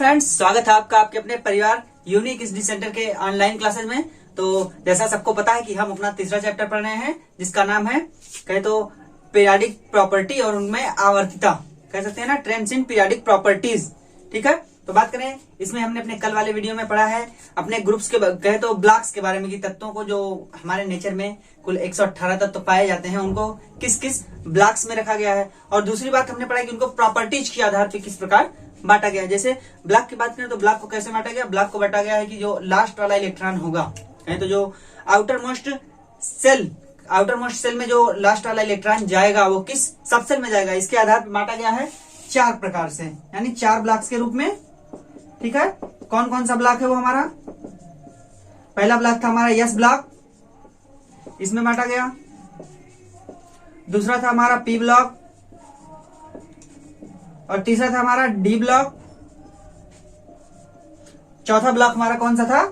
Friends, स्वागत है आपका आपके अपने परिवार यूनिक स्टडी सेंटर के ऑनलाइन क्लासेस में। तो जैसा सबको पता है कि हम अपना तीसरा चैप्टर पढ़ रहे हैं जिसका नाम है कहे तो पीरियाडिक प्रॉपर्टी और उनमें आवर्तिता, कह सकते हैं ना, ट्रेंड्स इन पीरियाडिक प्रॉपर्टीज। ठीक है, तो बात करें इसमें हमने अपने कल वाले वीडियो में पढ़ा है अपने ग्रुप्स के कहे तो ब्लॉक्स के बारे में, कि तत्वों को जो हमारे नेचर में कुल 118 तत्व पाए जाते हैं उनको किस किस ब्लॉक्स में रखा गया है। और दूसरी बात हमने पढ़ा कि उनको प्रॉपर्टीज के आधार पर किस प्रकार बांटा गया है। जैसे ब्लॉक की बात करें तो ब्लॉक को कैसे बांटा गया, ब्लॉक को बांटा गया है कि जो लास्ट वाला इलेक्ट्रॉन होगा, कहें तो जो आउटर मोस्ट सेल में जो लास्ट वाला इलेक्ट्रॉन जाएगा वो किस सब सेल में जाएगा, इसके आधार पर बांटा गया है 4 प्रकार से, यानी 4 ब्लॉक्स के रूप में। ठीक है, कौन कौन सा ब्लॉक है वो हमारा, पहला ब्लॉक था हमारा यस ब्लॉक, इसमें बांटा गया। दूसरा था हमारा पी ब्लॉक और तीसरा था हमारा डी ब्लॉक। चौथा ब्लॉक हमारा कौन सा था,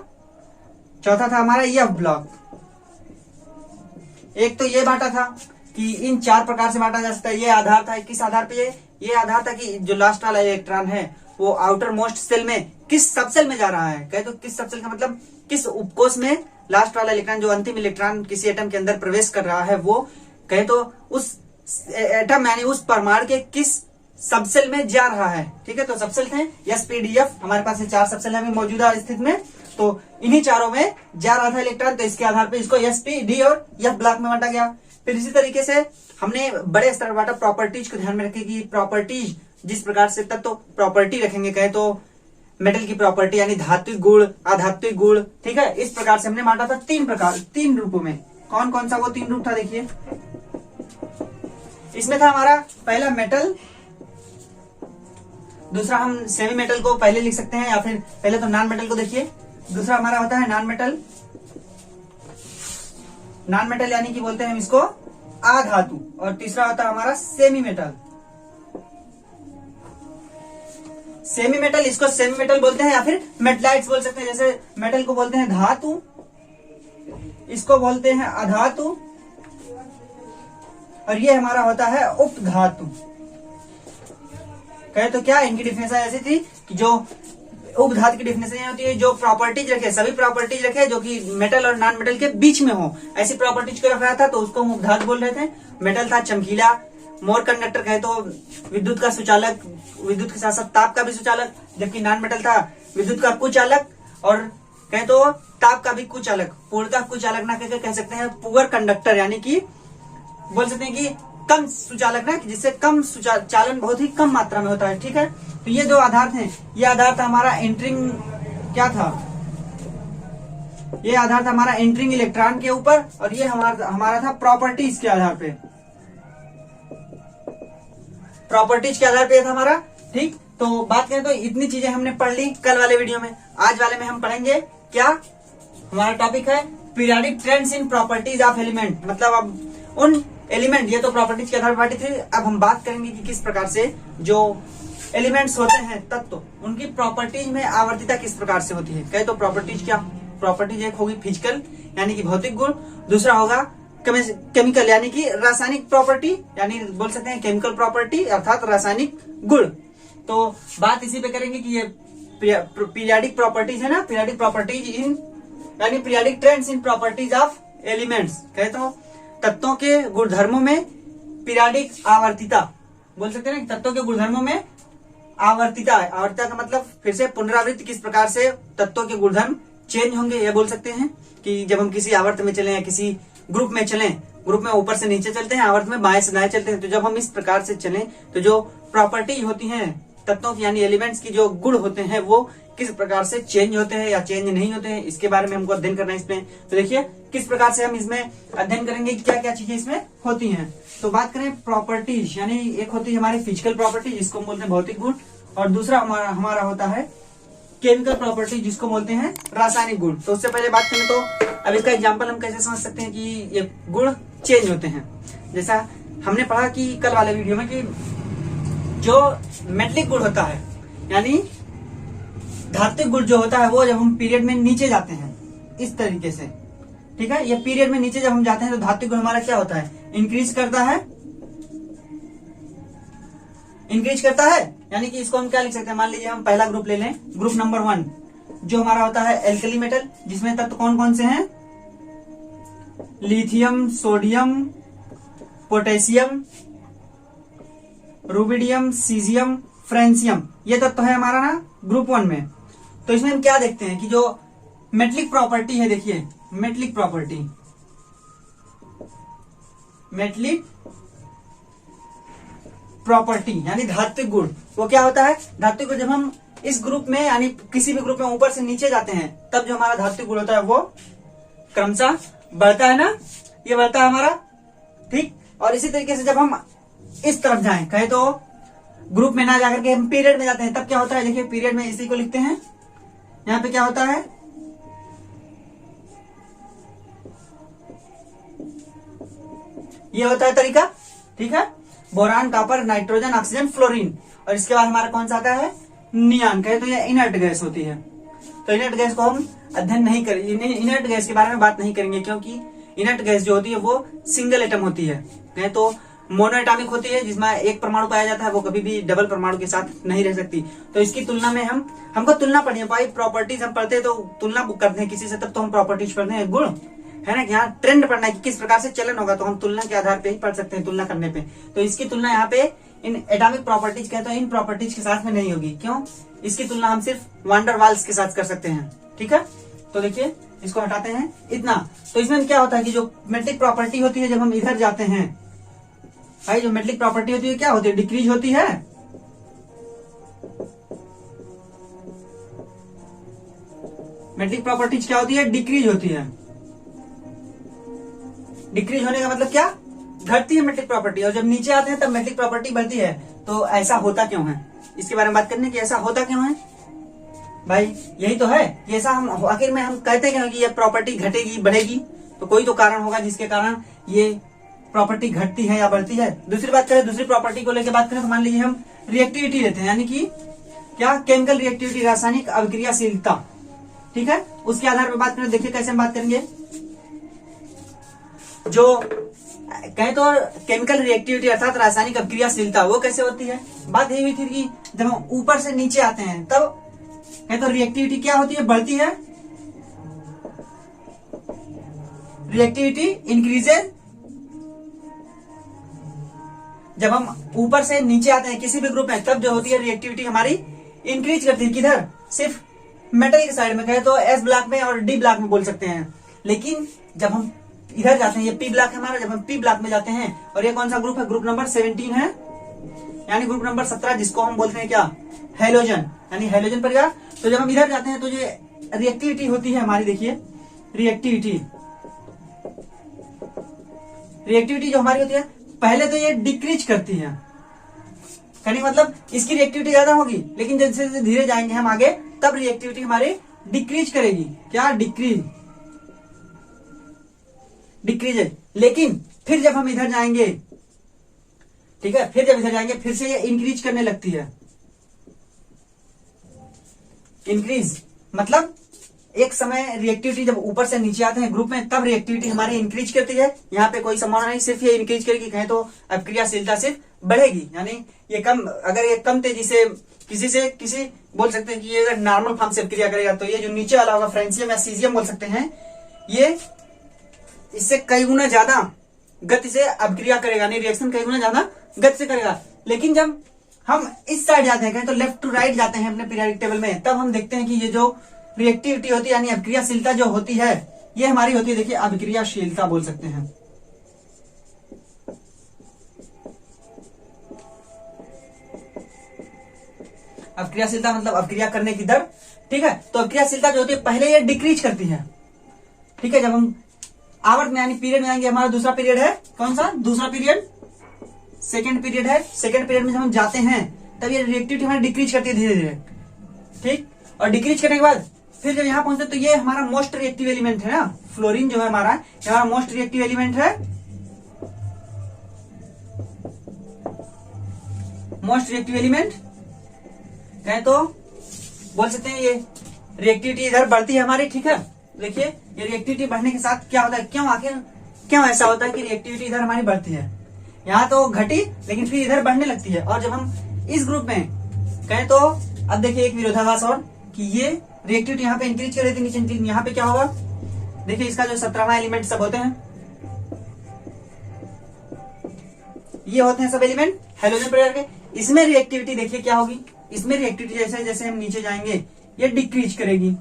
चौथा था हमारा एफ ब्लॉक। एक तो ये बांटा था कि इन 4 प्रकार से बांटा जा सकता है। ये आधार था, किस आधार पे, ये आधार था कि जो लास्ट वाला इलेक्ट्रॉन है वो आउटर मोस्ट सेल में किस सबसेल में जा रहा है, कहे तो किस सबसेल का मतलब किस उपकोष में लास्ट वाला इलेक्ट्रॉन, जो अंतिम इलेक्ट्रॉन किसी एटम के अंदर प्रवेश कर रहा है वो कहे तो उस एटम यानी उस परमाणु के किस सबसेल में जा रहा है। ठीक है, तो सबसेल थे एस पी डी एफ, हमारे पास ये 4 सबसेल है मौजूदा स्थिति में, तो इन्हीं चारों में जा रहा था इलेक्ट्रॉन, तो इसके आधार पर इसको एस पी डी और एफ ब्लॉक में बांटा गया। फिर इसी तरीके से हमने बड़े स्तर पर बांटा प्रॉपर्टीज को ध्यान में रखें कि प्रॉपर्टीज जिस प्रकार से तब तो प्रॉपर्टी रखेंगे, कहे तो मेटल की प्रॉपर्टी यानी धात्विक गुण, अधात्विक गुण। ठीक है, इस प्रकार से हमने बांटा था 3 रूपों में। कौन कौन सा वो 3 रूप था देखिए, इसमें था हमारा पहला मेटल, दूसरा हम सेमी मेटल को पहले लिख सकते हैं या फिर पहले तो नॉन मेटल को देखिए। दूसरा हमारा होता है नॉन मेटल, यानी कि बोलते हैं हम इसको अधातु। और तीसरा होता है हमारा सेमी मेटल। इसको सेमी मेटल बोलते हैं या फिर मेटलाइट्स बोल सकते हैं। जैसे मेटल को बोलते हैं धातु, इसको बोलते हैं अधातु, और ये हमारा होता है उपधातु। कहे तो क्या इनकी डिफिनेशन ऐसी थी कि जो उपधातु की डिफिनेशन होती है जो प्रॉपर्टीज रखे, सभी प्रॉपर्टीज रखे जो कि मेटल और नॉन मेटल के बीच में हो, ऐसी प्रॉपर्टीज को रख रहा था तो उसको हम उपधातु बोल रहे थे। मेटल था चमकीला, मोर कंडक्टर, कहे तो विद्युत का सुचालक, विद्युत के साथ साथ ताप का भी सुचालक, जबकि नॉन मेटल था विद्युत का कुचालक और कहे तो ताप का भी कुचालक। पूर्णतः कुचालक ना कह सकते हैं पुअर कंडक्टर, यानी कि बोल सकते हैं कि कम सुचालक ना, जिससे कम चालन बहुत ही कम मात्रा में होता है। ठीक है, तो ये 2 आधार थे। ये आधार था हमारा एंटरिंग, क्या था, ये आधार था हमारा एंटरिंग इलेक्ट्रॉन के ऊपर, और ये हमारा था प्रॉपर्टीज के आधार पे, प्रॉपर्टीज के आधार पे था हमारा। ठीक, तो बात करें तो इतनी चीजें हमने पढ़ ली कल वाले वीडियो में। आज वाले में हम पढ़ेंगे क्या, हमारा टॉपिक है periodic trends in properties of element, मतलब अब उन एलिमेंट, ये तो प्रॉपर्टीज के आधार पर बांटी थी, अब हम बात करेंगे कि किस प्रकार से जो एलिमेंट्स होते हैं तत्व, उनकी प्रॉपर्टीज में आवर्तिता किस प्रकार से होती है। कहे तो प्रॉपर्टीज क्या, प्रॉपर्टीज एक होगी फिजिकल यानी कि भौतिक गुण, दूसरा होगा केमिकल यानी कि रासायनिक प्रॉपर्टी, यानी बोल सकते हैं केमिकल प्रॉपर्टी अर्थात रासायनिक गुण। तो बात इसी पे करेंगे कि ये पीरियाडिक प्रॉपर्टीज है ना, पीरियाडिक प्रॉपर्टीज इन यानी periodic trends in properties of elements, कहे तो तत्वों के गुणधर्मों में पीरियाडिक आवर्तिता, बोल सकते हैं ना, तत्वों के गुणधर्मों में आवर्तिता। आवर्तिता का मतलब फिर से पुनरावृत्ति, किस प्रकार से तत्वों के गुणधर्म चेंज होंगे, ये बोल सकते हैं कि जब हम किसी आवर्त में चले या किसी ग्रुप में चलें, ग्रुप में ऊपर से नीचे चलते हैं, आवर्त में बाएं से दाएं चलते हैं, तो जब हम इस प्रकार से चलें तो जो प्रॉपर्टी होती हैं तत्वों की यानी एलिमेंट्स की जो गुण होते हैं वो किस प्रकार से चेंज होते हैं या चेंज नहीं होते हैं, इसके बारे में हमको अध्ययन करना है इसमें। तो देखिए किस प्रकार से हम इसमें अध्ययन करेंगे कि क्या क्या चीजें इसमें होती हैं। तो बात करें प्रॉपर्टीज, यानी एक होती है हमारी फिजिकल प्रॉपर्टी जिसको हम बोलते हैं भौतिक गुण, और दूसरा हमारा होता है केमिकल प्रॉपर्टी जिसको बोलते हैं रासायनिक गुण। तो उससे पहले बात करें तो अब इसका एग्जांपल हम कैसे समझ सकते हैं कि ये गुण चेंज होते हैं। जैसा हमने पढ़ा कि कल वाले वीडियो में कि जो मेटलिक गुण होता है यानी धात्विक गुण जो होता है वो जब हम पीरियड में नीचे जाते हैं इस तरीके से, ठीक है, ये पीरियड में नीचे जब हम जाते हैं तो धात्विक गुण हमारा क्या होता है, इंक्रीज करता है यानी कि इसको हम क्या लिख सकते हैं, मान लीजिए हम पहला ग्रुप ले लें, ग्रुप नंबर 1 जो हमारा होता है एल्कली मेटल, जिसमें तत्व कौन कौन से हैं, lithium, sodium, potassium, rubidium, caesium, francium, ये तत्व है हमारा ना ग्रुप 1 में। तो इसमें हम क्या देखते हैं कि जो मेटलिक प्रॉपर्टी है, देखिए मेटलिक प्रॉपर्टी, मेटलिक प्रॉपर्टी यानी धात्विक गुण, वो क्या होता है, धात्विक गुण जब हम इस ग्रुप में यानी किसी भी ग्रुप में ऊपर से नीचे जाते हैं तब जो हमारा धात्विक गुण होता है वो क्रमशः बढ़ता है ना, ये बढ़ता है हमारा, ठीक। और इसी तरीके से जब हम इस तरफ जाएं, कहे तो ग्रुप में ना जाकर के हम पीरियड में जाते हैं, तब क्या होता है, देखिए पीरियड में इसी को लिखते हैं, यहां पे क्या होता है, ये होता है तरीका, ठीक है, boron, copper, nitrogen, oxygen, fluorine, और इसके बाद हमारा कौन सा आता है, नियान, कहे तो ये इनर्ट गैस होती है। तो इनर्ट गैस को हम अध्ययन नहीं करेंगे, इनर्ट गैस के बारे में बात नहीं करेंगे, क्योंकि इनर्ट गैस जो होती है वो सिंगल एटम होती है, कहे तो मोनोएटॉमिक होती है, जिसमें एक परमाणु पाया जाता है, वो कभी भी डबल परमाणु के साथ नहीं रह सकती। तो इसकी तुलना में हमको तुलना पढ़नी है भाई, प्रॉपर्टीज हम पढ़ते हैं तो तुलना करते हैं किसी से, तब तो हम प्रॉपर्टीज पढ़ते हैं, गुण है ना, यहाँ ट्रेंड पढ़ना है कि किस प्रकार से चलन होगा, तो हम तुलना के आधार पे ही पढ़ सकते हैं, तुलना करने पे। तो इसकी तुलना यहाँ पे इन एटॉमिक प्रॉपर्टीज कहते हैं, इन प्रॉपर्टीज के साथ में नहीं होगी, क्यों, इसकी तुलना हम सिर्फ वान डर वाल्स के साथ कर सकते हैं, ठीक है। तो देखिए इसको हटाते हैं इतना। तो इसमें क्या होता है कि जो मेट्रिक प्रॉपर्टी होती है, जब हम इधर जाते हैं भाई, जो मेट्रिक प्रॉपर्टी होती है क्या होती है, डिक्रीज होती है, मेट्रिक प्रॉपर्टीज क्या होती है, डिक्रीज होती है। डिक्रीज होने का मतलब क्या, घटती है मेट्रिक प्रॉपर्टी, और जब नीचे आते हैं तब मेट्रिक प्रॉपर्टी बढ़ती है। तो ऐसा होता क्यों है, इसके बारे में बात करने की, ऐसा होता क्यों है भाई, यही तो है कि ऐसा हम आखिर में हम कहते क्यों कि ये प्रॉपर्टी घटेगी बढ़ेगी, तो कोई तो कारण होगा जिसके कारण ये प्रॉपर्टी घटती है या बढ़ती है। दूसरी बात करें, दूसरी प्रॉपर्टी को लेकर बात करें तो मान लीजिए हम रिएक्टिविटी लेते हैं, यानी कि क्या, केमिकल रिएक्टिविटी, रासायनिक अभिक्रियाशीलता, ठीक है। उसके आधार पर बात करें, देखिए कैसे हम बात करेंगे, जो कहें तो केमिकल रिएक्टिविटी अर्थात रासायनिक अभिक्रियाशीलता, वो कैसे होती है, बात यही हुई थी कि जब हम ऊपर से नीचे आते हैं तब कहें तो रिएक्टिविटी क्या होती है, बढ़ती है, रिएक्टिविटी इंक्रीजेज, जब हम ऊपर से नीचे आते हैं किसी भी ग्रुप में तब जो होती है रिएक्टिविटी हमारी इंक्रीज करती है, किधर, सिर्फ मेटल के साइड में, कहे तो एस ब्लॉक में और डी ब्लॉक में बोल सकते हैं। लेकिन जब हम इधर जाते हैं, ये पी ब्लॉक है हमारा, जब हम पी ब्लॉक में जाते हैं, और ये कौन सा ग्रुप है, ग्रुप नंबर 17 है, यानी ग्रुप नंबर 17, जिसको हम बोलते हैं क्या, हेलोजन, यानी हेलोजन परिवार। तो जब हम इधर जाते हैं तो ये रिएक्टिविटी होती है हमारी, देखिए रिएक्टिविटी जो हमारी होती है, पहले तो ये डिक्रीज करती है, कहने मतलब इसकी रिएक्टिविटी ज्यादा होगी, लेकिन जैसे जैसे धीरे जाएंगे हम आगे तब रिएक्टिविटी हमारी डिक्रीज करेगी, क्या, डिक्रीज है। लेकिन फिर जब हम इधर जाएंगे, ठीक है, फिर जब इधर जाएंगे फिर से ये इंक्रीज करने लगती है, इंक्रीज मतलब एक समय रिएक्टिविटी जब ऊपर से नीचे आते हैं ग्रुप में तब रिएक्टिविटी हमारी इंक्रीज करती है, यहाँ पे कोई संभावना नहीं, सिर्फ ये इंक्रीज करेगी, कहें तो अभिक्रियाशीलता सिर्फ बढ़ेगी, यानी ये कम, अगर ये कम तेजी से किसी बोल सकते हैं कि ये अगर नॉर्मल फॉर्म से अभिक्रिया करेगा तो ये जो नीचे वाला होगा फ्रेंसियम या सीजियम बोल सकते हैं, ये इससे कई गुना ज्यादा गति से अभिक्रिया करेगा, नहीं रिएक्शन कई गुना ज्यादा गति से करेगा। लेकिन जब हम इस साइड जाते हैं, तो लेफ्ट टू राइट जाते हैं अपने पीरियोडिक टेबल में, तब हम देखते हैं कि ये जो रिएक्टिविटी होती है यानी अभिक्रियाशीलता जो होती है ये हमारी होती है, देखिए अभिक्रियाशीलता बोल सकते हैं, अभिक्रियाशीलता मतलब अभिक्रिया करने की दर, ठीक है। तो अभिक्रियाशीलता जो होती है पहले ये डिक्रीज करती है, ठीक है। जब हम आवर्त में यानी पीरियड में आएंगे, हमारा दूसरा पीरियड है कौन सा, दूसरा पीरियड सेकेंड पीरियड है, सेकेंड पीरियड में जब हम जाते हैं तब ये रिएक्टिविटी हमारी डिक्रीज करती है धीरे धीरे, ठीक। और डिक्रीज करने के बाद फिर जब यहाँ पहुंचते तो ये हमारा मोस्ट रिएक्टिव एलिमेंट है ना, फ्लोरीन जो है हमारा मोस्ट रिएक्टिव एलिमेंट है, मोस्ट रिएक्टिव एलिमेंट कहें तो बोल सकते हैं। ये रिएक्टिविटी इधर बढ़ती है हमारी, ठीक है। देखिए ये रिएक्टिविटी बढ़ने के साथ क्या होता है, क्यों ऐसा होता है कि रिएक्टिविटी इधर हमारी बढ़ती है, यहाँ तो घटी लेकिन फिर इधर बढ़ने लगती है। और जब हम इस ग्रुप में कहें तो अब देखिए एक विरोधाभास और कि ये रिएक्टिविटी यहाँ पे इंक्रीज कर रही थी, नीचे यहाँ पे क्या होगा, देखिए इसका जो 17वां एलिमेंट सब होते हैं, ये होते हैं सब एलिमेंट हैलोजन परिवार के। इसमें रिएक्टिविटी देखिए क्या होगी, इसमें रिएक्टिविटी जैसे जैसे हम नीचे जाएंगे ये डिक्रीज करेगी,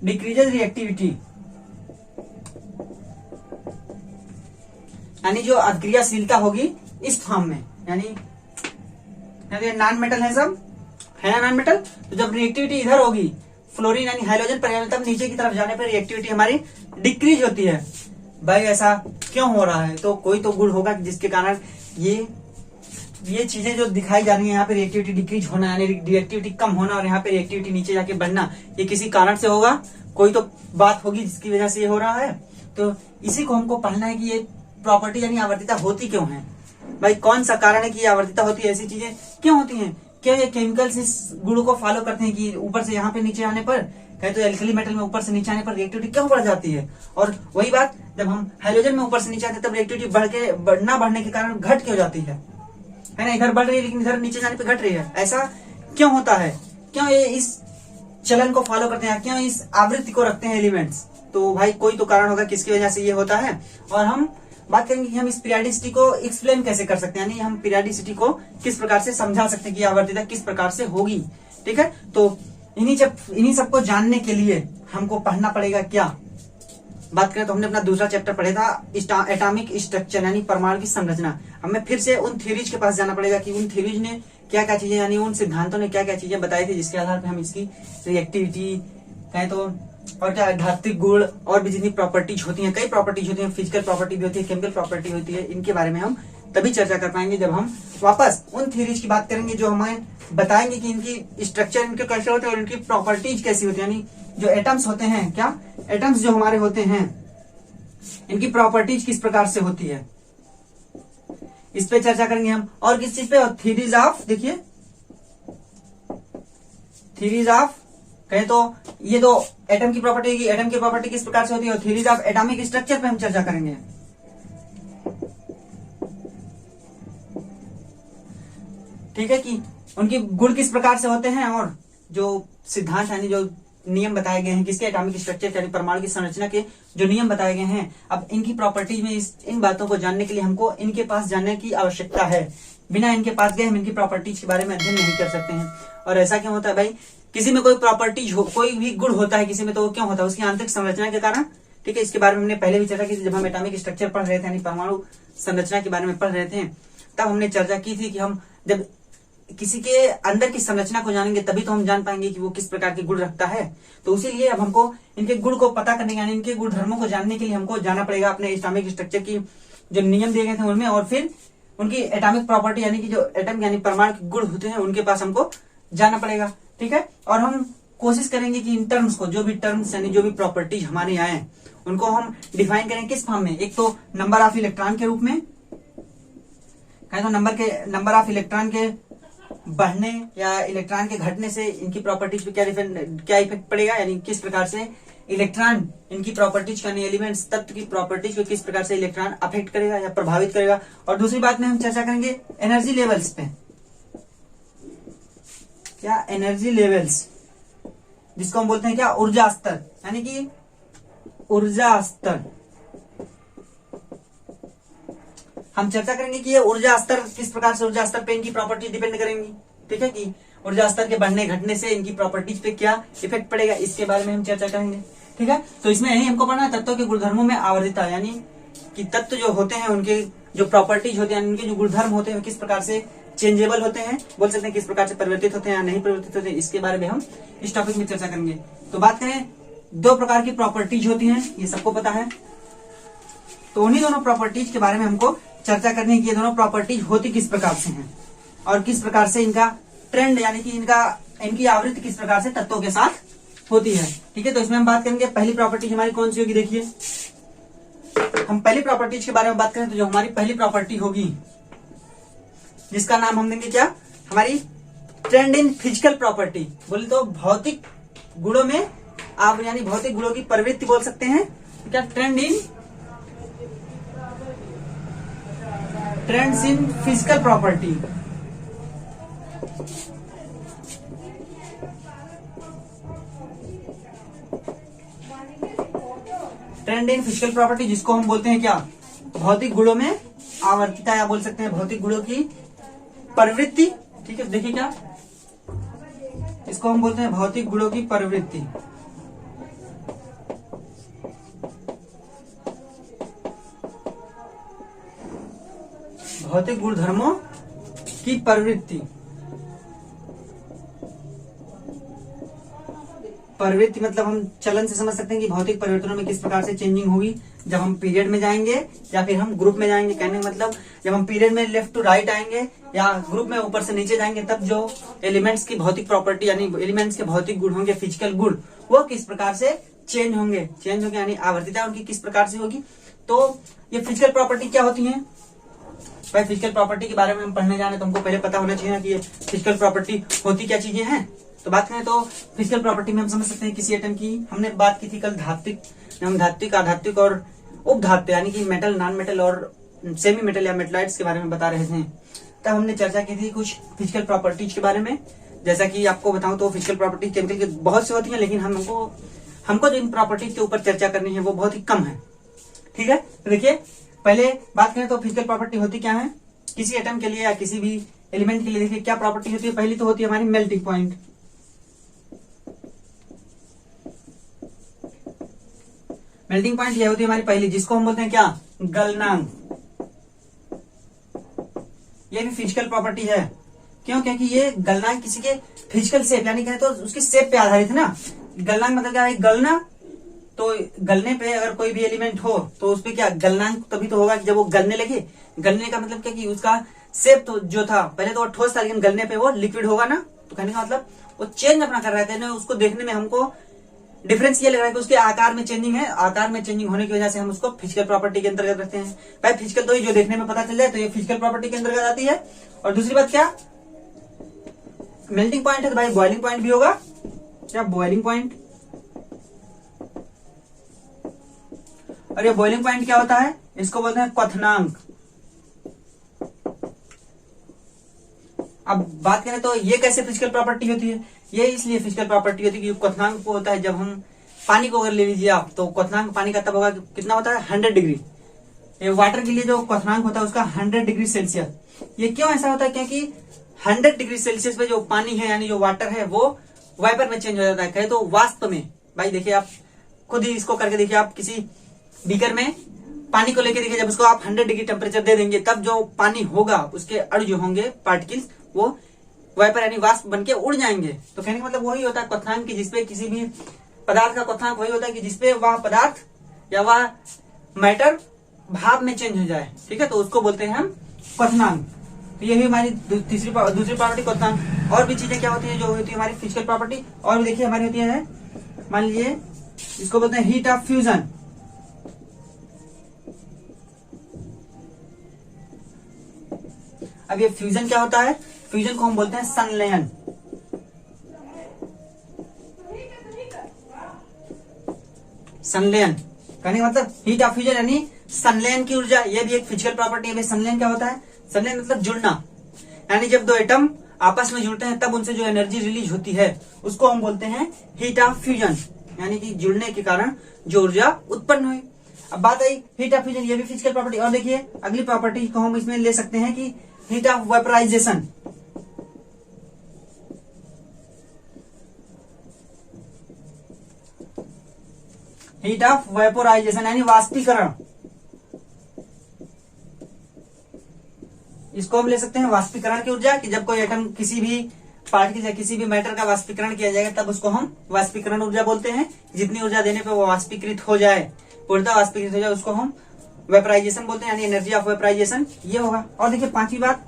डिक्रीजेज रिएक्टिविटी, यानी जो अक्रियाशीलता होगी इस फॉर्म में, यानी नॉन मेटल है सब, है ना नॉन मेटल। तो जब रिएक्टिविटी इधर होगी फ्लोरीन यानी हाइड्रोजन पर, तब नीचे की तरफ जाने पर रिएक्टिविटी हमारी डिक्रीज होती है। भाई ऐसा क्यों हो रहा है, तो कोई तो गुण होगा जिसके कारण ये चीजें जो दिखाई जा रही है यहाँ पे रिएक्टिविटी डिक्रीज होना यानी रिएक्टिविटी कम होना और यहाँ पे रिएक्टिविटी नीचे जाके बढ़ना, ये किसी कारण से होगा, कोई तो बात होगी जिसकी वजह से ये हो रहा है। तो इसी को हमको पढ़ना है कि ये प्रॉपर्टी यानी आवर्तिता होती क्यों है, भाई कौन सा कारण है कि ये आवर्तिता होती है, ऐसी चीजें क्यों होती हैं, क्या ये केमिकल्स इस गुण को फॉलो करते हैं कि ऊपर से यहाँ पे नीचे आने पर, कहे तो एल्कली मेटल में ऊपर से नीचे आने पर रिएक्टिविटी क्यों बढ़ जाती है, और वही बात जब हम हाइड्रोजन में ऊपर से नीचे आते हैं तब रिएक्टिविटी बढ़ने के कारण घट क्यों जाती है ना, इधर बढ़ रही है लेकिन इधर नीचे जाने पर घट रही है, ऐसा क्यों होता है, क्यों ये इस चलन को फॉलो करते हैं, क्यों इस आवृत्ति को रखते हैं एलिमेंट्स। तो भाई कोई तो कारण होगा किसकी वजह से ये होता है, और हम बात करेंगे कि हम इस पीरियडिसिटी को एक्सप्लेन कैसे कर सकते हैं, यानी हम पीरियडिसिटी को किस प्रकार से समझा सकते हैं कि आवर्तिता किस प्रकार से होगी। ठीक है, तो इन्हीं सबको जानने के लिए हमको पढ़ना पड़ेगा क्या, बात करें तो हमने अपना दूसरा चैप्टर पढ़ा था एटॉमिक स्ट्रक्चर यानी परमाणु की संरचना। हमें फिर से उन थ्योरीज के पास जाना पड़ेगा कि उन थ्योरीज ने क्या क्या चीजें यानी उन सिद्धांतों ने क्या क्या चीजें बताई थी जिसके आधार पर हम इसकी रिएक्टिविटी कहें तो और क्या धात्विक गुण और भी जितनी प्रॉपर्टीज होती हैं, कई प्रॉपर्टीज होती हैं, फिजिकल प्रॉपर्टी भी होती है, केमिकल प्रॉपर्टी होती है, इनके बारे में हम तभी चर्चा कर पाएंगे जब हम वापस उन थ्योरीज की बात करेंगे जो हमें बताएंगे कि इनकी स्ट्रक्चर इनके कैसे होते हैं और इनकी प्रॉपर्टीज कैसी होती है, यानी जो एटम्स होते हैं, क्या एटम्स जो हमारे होते हैं इनकी प्रॉपर्टीज किस प्रकार से होती है, इस पे चर्चा करेंगे हम। और किस चीज पे, थ्योरीज ऑफ, देखिए थ्योरीज ऑफ कहे तो ये तो एटम की प्रॉपर्टी होगी, एटम की प्रॉपर्टी किस प्रकार से होती है, और थ्योरीज ऑफ एटॉमिक स्ट्रक्चर पे हम चर्चा करेंगे। ठीक है, कि उनके गुण किस प्रकार से होते हैं और जो सिद्धांत यानी जो नियम बताए गए हैं किसके एटॉमिक स्ट्रक्चर यानी परमाणु की संरचना के जो नियम बताए गए हैं, अब इनकी प्रॉपर्टीज में इन बातों को जानने के लिए हमको इनके पास जानने की आवश्यकता है। बिना इनके पास गए हम इनकी प्रॉपर्टीज के बारे में अध्ययन नहीं कर सकते हैं। और ऐसा क्यों होता है भाई, किसी में कोई प्रॉपर्टीज हो, कोई भी गुण होता है किसी में, तो वो क्यों होता है, उसकी आंतरिक संरचना के कारण। ठीक है, इसके बारे में हमने पहले भी चर्चा की थी जब हम एटॉमिक स्ट्रक्चर पढ़ रहे थे यानी परमाणु संरचना के बारे में पढ़ रहे थे, तब हमने चर्चा की थी कि हम जब किसी के अंदर की संरचना को जानेंगे तभी तो हम जान पाएंगे कि वो किस प्रकार के गुण रखता है। तो उसीलिए अब हमको इनके गुण को पता करने यानी इनके गुण धर्मों को जानने के लिए हमको जाना पड़ेगा अपने एटॉमिक स्ट्रक्चर की जो नियम दिए गए थे उनमें, और फिर उनकी एटॉमिक प्रॉपर्टी यानी कि जो एटम यानी परमाणु के गुण होते हैं उनके पास हमको जाना पड़ेगा। ठीक है, और हम कोशिश करेंगे कि इन टर्म्स को, जो भी टर्म्स यानी जो भी प्रॉपर्टीज हमारे आए उनको हम डिफाइन करें किस फॉर्म में, एक तो नंबर ऑफ इलेक्ट्रॉन के रूप में, कहें तो नंबर ऑफ इलेक्ट्रॉन के बढ़ने या इलेक्ट्रॉन के घटने से इनकी प्रॉपर्टीज पे क्या इफेक्ट पड़ेगा, यानी किस प्रकार से इलेक्ट्रॉन इनकी प्रॉपर्टीज यानी एलिमेंट्स तत्व की प्रॉपर्टीज को किस प्रकार से इलेक्ट्रॉन अफेक्ट करेगा या प्रभावित करेगा। और दूसरी बात में हम चर्चा करेंगे एनर्जी लेवल्स पे, क्या एनर्जी लेवल्स जिसको हम बोलते हैं क्या ऊर्जा स्तर, यानी कि ऊर्जा स्तर हम चर्चा करेंगे कि ये ऊर्जा स्तर किस प्रकार से ऊर्जा स्तर पे इनकी प्रॉपर्टी डिपेंड करेंगी। ठीक है, कि ऊर्जा स्तर के बढ़ने घटने से इनकी प्रॉपर्टीज पे क्या इफेक्ट पड़ेगा, इसके बारे में हम चर्चा करेंगे। ठीक है, तो इसमें यही हमको पढ़ना है तत्वों के गुणधर्मों में आवर्तिता, यानी कि तत्व जो होते हैं उनके जो प्रॉपर्टीज होते हैं उनके जो गुणधर्म होते हैं किस प्रकार से चेंजेबल होते हैं, बोल सकते हैं किस प्रकार से परिवर्तित होते हैं या नहीं परिवर्तित होते हैं, इसके बारे में हम इस टॉपिक में चर्चा करेंगे। तो बात करें दो प्रकार की प्रॉपर्टीज होती हैं, ये सबको पता है, तो उन्हीं दोनों प्रॉपर्टीज के बारे में हमको चर्चा करनी है कि ये दोनों प्रॉपर्टीज होती किस प्रकार से हैं और किस प्रकार से इनका ट्रेंड यानी कि इनकी आवृत्ति किस प्रकार से तत्वों के साथ होती है। ठीक है, तो इसमें हम बात करेंगे पहली प्रॉपर्टी हमारी कौन सी होगी। देखिए, हम पहली प्रॉपर्टीज के बारे में बात करें तो जो हमारी पहली प्रॉपर्टी होगी जिसका नाम हम देंगे क्या, हमारी ट्रेंड इन फिजिकल प्रॉपर्टी, बोले तो भौतिक गुणों में आप यानी भौतिक गुणों की प्रवृत्ति बोल सकते हैं। क्या trend in trends in physical property. Trend in physical property जिसको हम बोलते हैं क्या, भौतिक गुणों में आवर्तिता, या बोल सकते हैं भौतिक गुणों की प्रवृत्ति। ठीक है, देखिए क्या, इसको हम बोलते हैं भौतिक गुणों की प्रवृत्ति। भौतिक गुणधर्मों की प्रवृत्ति। प्रवृत्ति मतलब हम चलन से समझ सकते हैं कि भौतिक परिवर्तनों में किस प्रकार से चेंजिंग होगी जब हम पीरियड में जाएंगे या फिर हम ग्रुप में जाएंगे। कहने का मतलब जब हम पीरियड में लेफ्ट टू राइट आएंगे या ग्रुप में ऊपर से नीचे जाएंगे, तब जो एलिमेंट्स की भौतिक प्रॉपर्टी यानी एलिमेंट्स के भौतिक गुण होंगे, फिजिकल गुण, वो किस प्रकार से चेंज होंगे यानी आवर्तिता उनकी किस प्रकार से होगी। तो ये फिजिकल प्रॉपर्टी क्या होती है भाई, फिजिकल प्रॉपर्टी के बारे में हम पढ़ने जाने तो हमको पहले पता होना चाहिए ना कि ये फिजिकल प्रॉपर्टी होती क्या चीजें हैं। तो बात करें तो फिजिकल प्रॉपर्टी में हम समझ सकते हैं किसी एटम की, हमने बात की थी कल धात्विक, हम धात्विक, आधात्विक और उपधात्विक यानी कि मेटल, नॉन मेटल और सेमी मेटल या मेटलाइट्स के बारे में बता रहे थे। तब हमने चर्चा की थी कुछ फिजिकल प्रॉपर्टीज के बारे में। जैसा कि आपको बताऊं तो फिजिकल प्रॉपर्टी केमिकल की बहुत सी होती है, लेकिन हमको जो इन प्रॉपर्टीज के ऊपर चर्चा करनी है वो बहुत ही कम है। ठीक है, तो देखिए पहले बात करें तो फिजिकल प्रॉपर्टी होती क्या है किसी एटम के लिए या किसी भी एलिमेंट के लिए। देखिए क्या प्रॉपर्टी होती है, पहली तो होती है हमारी मेल्टिंग पॉइंट। मेल्टिंग पॉइंट यह होती है हमारी पहली, जिसको हम बोलते हैं क्या, गलनांक। ये भी फिजिकल प्रॉपर्टी है। क्यों? क्योंकि ये गलनांक किसी के फिजिकल शेप यानी कहें तो उसकी शेप पे आधारित है ना। गलनांक मतलब क्या है, गलना, तो गलने पे अगर कोई भी एलिमेंट हो तो उस पे क्या गलनांक तभी तो होगा कि जब वो गलने लगे। गलने का मतलब क्या कि उसका शेप तो जो था पहले तो वो ठोस था, लेकिन गलने पे वो लिक्विड होगा ना। तो कहने का मतलब वो चेंज अपना कर रहे थे ना, उसको देखने में हमको डिफरेंस ये लग रहा है कि उसके आकार में चेंजिंग है। आकार में चेंजिंग होने की वजह से हम उसको फिजिकल प्रॉपर्टी के अंतर्गत रखते हैं। भाई फिजिकल तो ही जो देखने में पता चल जाए तो ये फिजिकल प्रॉपर्टी के अंतर्गत आती है। और दूसरी बात क्या, मेल्टिंग पॉइंट है तो भाई बॉइलिंग पॉइंट भी होगा। क्या बॉइलिंग पॉइंट, और ये बॉइलिंग पॉइंट क्या होता है, इसको बोलते हैं क्वथनांक। अब बात करें तो ये कैसे फिजिकल प्रॉपर्टी होती है, ये इसलिए फिजिकल प्रॉपर्टी होती है कि क्वथनांक वो होता है जब हम पानी को अगर ले लीजिए आप तो क्वथनांक पानी का तब होगा कितना होता है 100 डिग्री। ये वाटर के लिए जो क्वथनांक होता है उसका 100 डिग्री सेल्सियस। ये क्यों ऐसा होता है, क्योंकि 100 डिग्री सेल्सियस पे जो पानी है यानी जो वाटर है वो वाइपर में चेंज हो जाता है। कहे तो वाष्प में। भाई देखिए आप खुद ही इसको करके देखिए, आप किसी बीकर में पानी को लेके देखिए, जब उसको आप 100 डिग्री टेम्परेचर दे देंगे तब जो पानी होगा उसके अणु जो होंगे पार्टिकल्स वो वाइपर यानी वाष्प बनके उड़ जाएंगे। तो कहने का मतलब वही होता है क्वथनांक की, जिसपे किसी भी पदार्थ का क्वथनांक वही होता है कि जिसपे वह पदार्थ या वह मैटर भाप में चेंज हो जाए। ठीक है, तो उसको बोलते हैं हम क्वथनांक। तो यही हमारी दूसरी प्रॉपर्टी क्वथनांक। और भी चीजें क्या होती है जो होती है हमारी फिजिकल प्रॉपर्टी, और भी देखिए हमारी होती है, मान लीजिए इसको बोलते हैं हीट ऑफ फ्यूजन। अब ये फ्यूजन क्या होता है, फ्यूजन को हम बोलते हैं संलयन। संलयन कहने का मतलब हीट ऑफ फ्यूजन यानी संलयन की ऊर्जा, ये भी एक फिजिकल प्रॉपर्टी है। संलयन क्या होता है, संलयन मतलब जुड़ना, यानी जब दो एटम आपस में जुड़ते हैं तब उनसे जो एनर्जी रिलीज होती है उसको हम बोलते हैं हीट ऑफ फ्यूजन, यानी कि जुड़ने के कारण जो ऊर्जा उत्पन्न हुई। अब बात आई हीट ऑफ फ्यूजन, ये भी फिजिकल प्रॉपर्टी। और देखिए अगली प्रॉपर्टी को हम इसमें ले सकते हैं कि heat of vaporisation. Heat of vaporisation यानी वाष्पीकरण, इसको हम ले सकते हैं वाष्पीकरण की ऊर्जा, कि जब कोई एटम किसी भी पार्टिकल या किसी भी मैटर का वाष्पीकरण किया जाएगा तब उसको हम वाष्पीकरण ऊर्जा बोलते हैं। जितनी ऊर्जा देने पे वो वाष्पीकृत हो जाए, पूर्णतः वाष्पीकृत हो जाए, उसको हम वेपराइजेशन बोलते हैं, यानी एनर्जी ऑफ वेपराइजेशन ये होगा। और देखिए पांचवी बात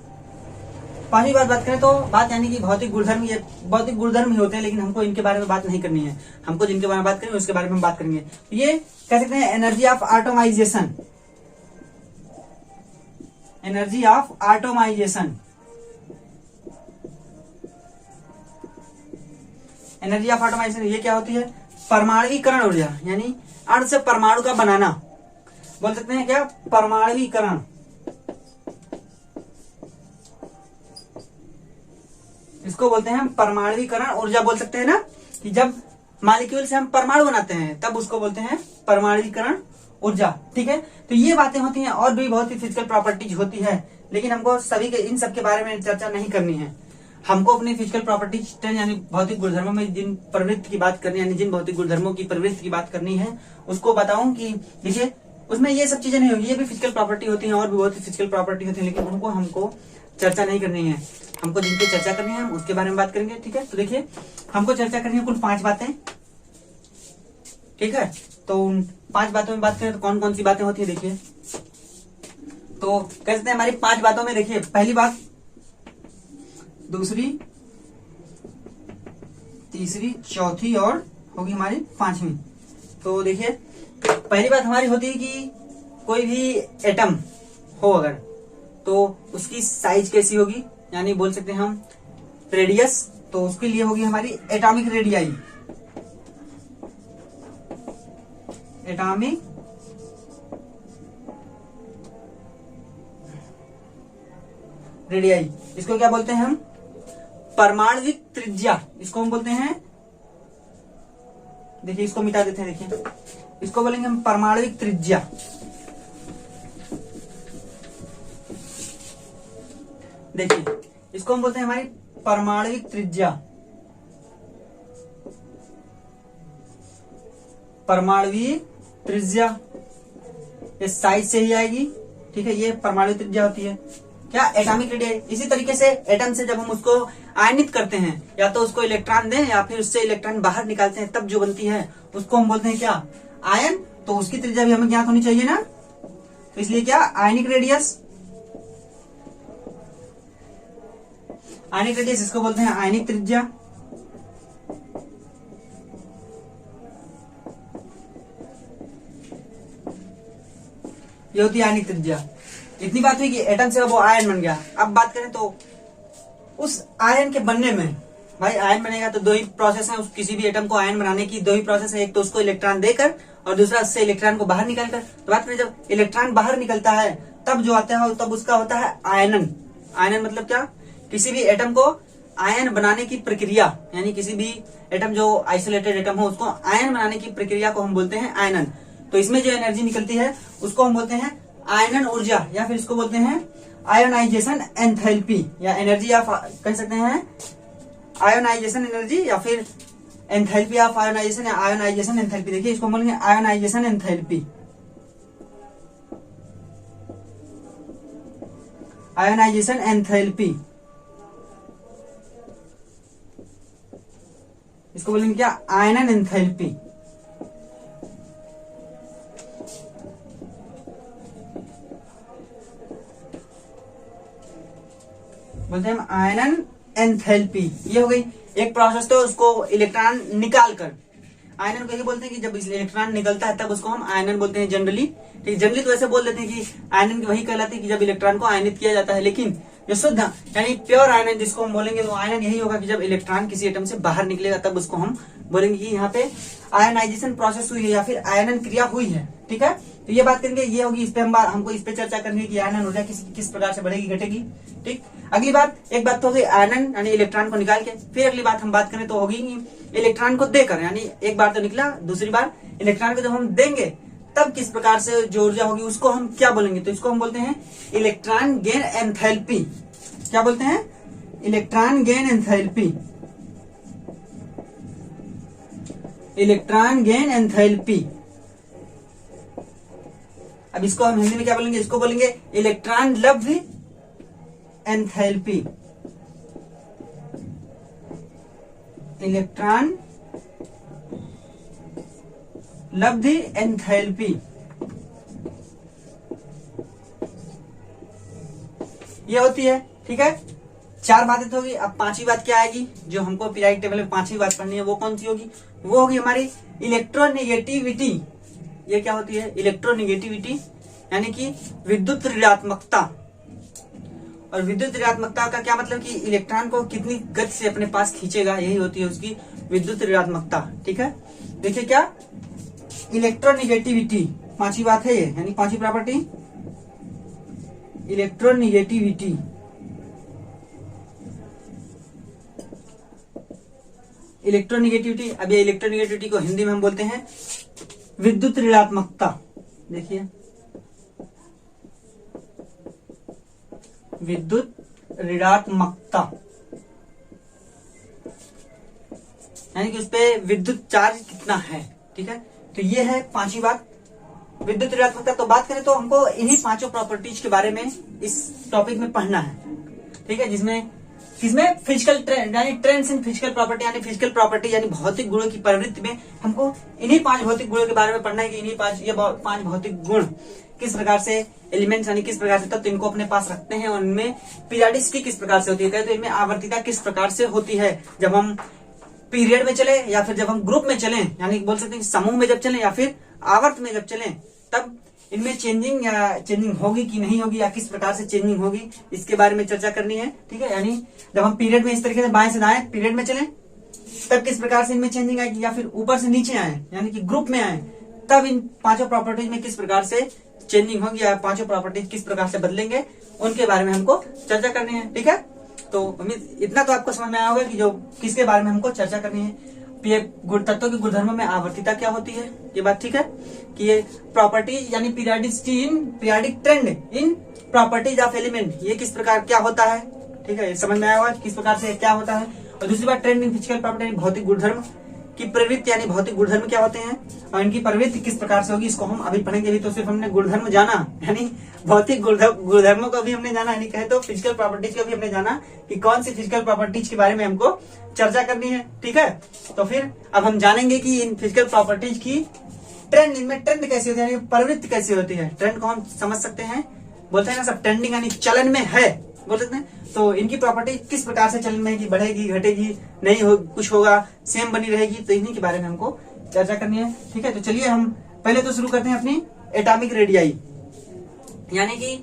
बात करें तो बात यानी कि भौतिक गुणधर्म, ये भौतिक गुणधर्म ही होते हैं, लेकिन हमको इनके बारे में बात नहीं करनी है। हमको जिनके बारे में बात करेंगे उसके बारे में हम बात करेंगे। ये कह सकते हैं energy of atomization. Energy of atomization, energy of atomization ये क्या होती है, परमाणुकरण ऊर्जा, यानी अणु से परमाणु का बनाना, बोल सकते हैं क्या परमाणुकरण। इसको बोलते हैं हम परमाणुकरण ऊर्जा बोल सकते हैं ना, कि जब मॉलिक्यूल से हम परमाणु बनाते हैं तब उसको बोलते हैं परमाणुकरण ऊर्जा। ठीक है, तो ये बातें होती हैं, और भी बहुत ही फिजिकल प्रॉपर्टीज होती है, लेकिन हमको सभी के इन सब के बारे में चर्चा नहीं करनी है। हमको अपनी फिजिकल प्रॉपर्टीज यानी भौतिक गुणधर्मों में जिन प्रवृत्ति की बात करनी है, यानी जिन भौतिक गुणधर्मों की प्रवृत्ति की बात करनी है, उसको बताऊं कि देखिए उसमें ये सब चीजें नहीं होगी, ये भी फिजिकल प्रॉपर्टी होती है और भी बहुत ही फिजिकल प्रॉपर्टी होती है, लेकिन उनको हमको चर्चा नहीं करनी है। हमको जिनकी चर्चा करनी है हम उसके बारे में बात करेंगे। ठीक है, तो देखिए हमको चर्चा करनी है कुल 5 बातें। ठीक है, तो उन 5 बातों में बात करें तो कौन कौन सी बातें होती है देखिए, तो कह सकते हैं हमारी 5 बातों में देखिए पहली बात, दूसरी, तीसरी, चौथी और होगी हमारी 5वीं। तो देखिए पहली बात हमारी होती है कि कोई भी एटम हो अगर, तो उसकी साइज कैसी होगी, यानी बोल सकते हैं हम रेडियस, तो उसके लिए होगी हमारी एटॉमिक रेडियाई। एटॉमिक रेडियाई, इसको क्या बोलते हैं हम, परमाणविक त्रिज्या, इसको हम बोलते हैं, देखिए इसको मिटा देते हैं, देखिए इसको बोलेंगे हम परमाणविक त्रिज्या। देखिए इसको हम बोलते हैं हमारी परमाणविक त्रिज्या, परमाणविक त्रिज्या, ये साइज से ही आएगी। ठीक है, ये परमाणु त्रिज्या होती है क्या, एटॉमिक रेडियाई। इसी तरीके से एटम से जब हम उसको आयनित करते हैं, या तो उसको इलेक्ट्रॉन दें या फिर उससे इलेक्ट्रॉन बाहर निकालते हैं, तब जो बनती है उसको हम बोलते हैं क्या, आयन। तो उसकी त्रिज्या भी हमें ज्ञात होनी चाहिए ना, तो इसलिए क्या, आयनिक रेडियस। आयनिक रेडियस इसको बोलते हैं आयनिक त्रिज्या। ये होती है आयनिक त्रिज्या। इतनी बात हुई कि एटम से वो आयन बन गया। अब बात करें तो उस आयन के बनने में, भाई आयन बनेगा तो 2 ही प्रोसेस है, उस किसी भी एटम को आयन बनाने की 2 ही प्रोसेस है, एक तो उसको इलेक्ट्रॉन देकर और दूसरा उससे इलेक्ट्रॉन को बाहर निकालकर। तो बात करें जब इलेक्ट्रॉन बाहर निकलता है तब जो आता है तब उसका होता है आयनन। आयनन मतलब क्या, किसी भी एटम को आयन बनाने की प्रक्रिया, यानी किसी भी एटम जो आइसोलेटेड एटम हो उसको आयन बनाने की प्रक्रिया को हम बोलते हैं आयनन। तो इसमें जो एनर्जी निकलती है उसको हम बोलते हैं आयनन ऊर्जा, या फिर इसको बोलते हैं आयोनाइजेशन एंथैल्पी, या एनर्जी ऑफ, कह सकते हैं आयोनाइजेशन एनर्जी, या फिर एंथैल्पी ऑफ आयोनाइजेशन, या आयोनाइजेशन एंथैल्पी। देखिए इसको बोलेंगे आयोनाइजेशन एंथैल्पी, आयोनाइजेशन एंथैल्पी, इसको बोलेंगे क्या, आयनन एंथैल्पी। बोलते हैं हम आयनन एंथैल्पी। ये हो गई एक प्रोसेस, तो उसको इलेक्ट्रॉन निकाल कर, आयनन को ये बोलते हैं कि जब इलेक्ट्रॉन निकलता है तब उसको हम आयनन बोलते हैं जनरली। ठीक, जनरली तो ऐसे बोल देते हैं कि आयनन वही कहलाती है कि जब इलेक्ट्रॉन को आयनित किया जाता है, लेकिन जो शुद्ध यानी प्योर आयनन जिसको हम बोलेंगे वो आयनन यही होगा कि जब इलेक्ट्रॉन किसी एटम से बाहर निकलेगा तब उसको हम बोलेंगे कि यहाँ पे आयनाइजेशन प्रोसेस हुई है या फिर आयनन क्रिया हुई है। ठीक है, तो ये बात करेंगे, ये होगी, इस पे हमको इस पे चर्चा करनी है कि आयनन ऊर्जा किस प्रकार से बढ़ेगी घटेगी। ठीक, अगली बात, एक बात तो होगी आयनन यानी इलेक्ट्रॉन को निकाल के, फिर अगली बात हम बात करें तो होगी इलेक्ट्रॉन को देकर, यानी एक बार तो निकला, दूसरी बार इलेक्ट्रॉन को जब हम देंगे तब किस प्रकार से जो ऊर्जा होगी उसको हम क्या बोलेंगे, तो इसको हम बोलते हैं इलेक्ट्रॉन गेन एंथैल्पी। क्या बोलते हैं, electron gain enthalpy, electron gain enthalpy. अब इसको हम हिंदी में क्या बोलेंगे, इसको बोलेंगे इलेक्ट्रॉन लब्ध एंथैल्पी, इलेक्ट्रॉन लब्धि एंथैल्पी। ये होती है। ठीक है, 4 बातें तो होगी। अब 5वीं बात क्या आएगी, जो हमको पीरियोडिक टेबल में 5वीं बात पढ़नी है, वो कौन सी होगी, वो होगी हमारी इलेक्ट्रोनेगेटिविटी। ये क्या होती है, इलेक्ट्रोनेगेटिविटी यानी कि विद्युत ऋणात्मकता। और विद्युत ऋणात्मकता का क्या मतलब कि इलेक्ट्रॉन को कितनी गति से अपने पास खींचेगा, यही होती है उसकी विद्युत ऋणात्मकता। ठीक है, देखिए क्या, इलेक्ट्रोनेगेटिविटी 5वीं बात है ये, यानी 5वीं प्रॉपर्टी इलेक्ट्रोनेगेटिविटी। इलेक्ट्रोनिगेटिविटी। अब ये इलेक्ट्रोनिगेटिविटी को हिंदी में हम बोलते हैं विद्युत ऋणात्मकता। देखिए, विद्युत ऋणात्मकता यानी कि उस पे विद्युत चार्ज कितना है। ठीक है, तो ये है पांचवी बात, विद्युत ऋणात्मकता। तो बात करें तो हमको इन्हीं पांचों प्रॉपर्टीज के बारे में इस टॉपिक में पढ़ना है। ठीक है, जिसमें फिजिकल ट्रेंड यानी ट्रेंड्स इन फिजिकल प्रॉपर्टी यानी फिजिकल प्रॉपर्टी यानी भौतिक गुणों की प्रवृत्ति में हमको इन्हीं 5 भौतिक गुणों के बारे में पढ़ना है कि इन्हीं 5 भौतिक गुण किस प्रकार से एलिमेंट्स यानी किस प्रकार से तत्व इनको अपने पास रखते हैं और इनमें पीरियडिसिटी किस प्रकार से होती है, तो इनमें आवर्तिता किस प्रकार से होती है जब हम पीरियड में चले या फिर जब हम ग्रुप में चलें, यानी बोल सकते हैं समूह में जब चलें या फिर आवर्त में जब चलें, तब इनमें चेंजिंग होगी कि नहीं होगी या किस प्रकार से चेंजिंग होगी, इसके बारे में चर्चा करनी है। ठीक है, यानी जब हम पीरियड में इस तरीके से बाएं से दाएं पीरियड में चलें तब किस प्रकार से इनमें चेंजिंग आएगी, या फिर ऊपर से नीचे आए यानी कि ग्रुप में आए तब इन 5 प्रॉपर्टीज में किस प्रकार से चेंजिंग होगी या 5 प्रॉपर्टीज किस प्रकार से बदलेंगे, उनके बारे में हमको चर्चा करनी है। ठीक है, तो इतना तो आपको समझ में आया होगा कि जो किसके बारे में हमको चर्चा करनी है। तत्वों के गुणधर्मों में आवर्तिता क्या होती है, ये बात ठीक है कि ये प्रॉपर्टी यानी periodic trend in properties of element, ये किस प्रकार क्या होता है। ठीक है, समझ में आया होगा किस प्रकार से क्या होता है। और दूसरी बात, ट्रेंड इन फिजिकल प्रॉपर्टी भौतिक गुणधर्म की प्रवृत्ति यानी भौतिक गुणधर्म क्या होते हैं और इनकी प्रवृत्ति किस प्रकार से होगी, इसको हम अभी पढ़ेंगे। भी तो सिर्फ हमने गुणधर्म जाना यानी भौतिक गुणधर्मों को भी हमने जाना, यानी कहे तो फिजिकल प्रॉपर्टीज को भी हमने जाना कि कौन सी फिजिकल प्रॉपर्टीज के बारे में हमको चर्चा करनी है। ठीक है, तो फिर अब हम जानेंगे कि इन फिजिकल प्रॉपर्टीज की ट्रेंड, इनमें ट्रेंड कैसी होती है यानी प्रवृत्ति कैसी होती है। ट्रेंड को हम समझ सकते हैं, बोलते हैं ना सब ट्रेंडिंग यानी चलन में है बोल सकते हैं। तो इनकी प्रॉपर्टी किस प्रकार से चलन में है कि बढ़ेगी घटेगी नहीं हो कुछ होगा सेम बनी रहेगी, तो इन्हीं के बारे में हमको चर्चा करनी है। ठीक है, तो चलिए हम पहले तो शुरू करते हैं अपनी एटॉमिक रेडियाई यानी कि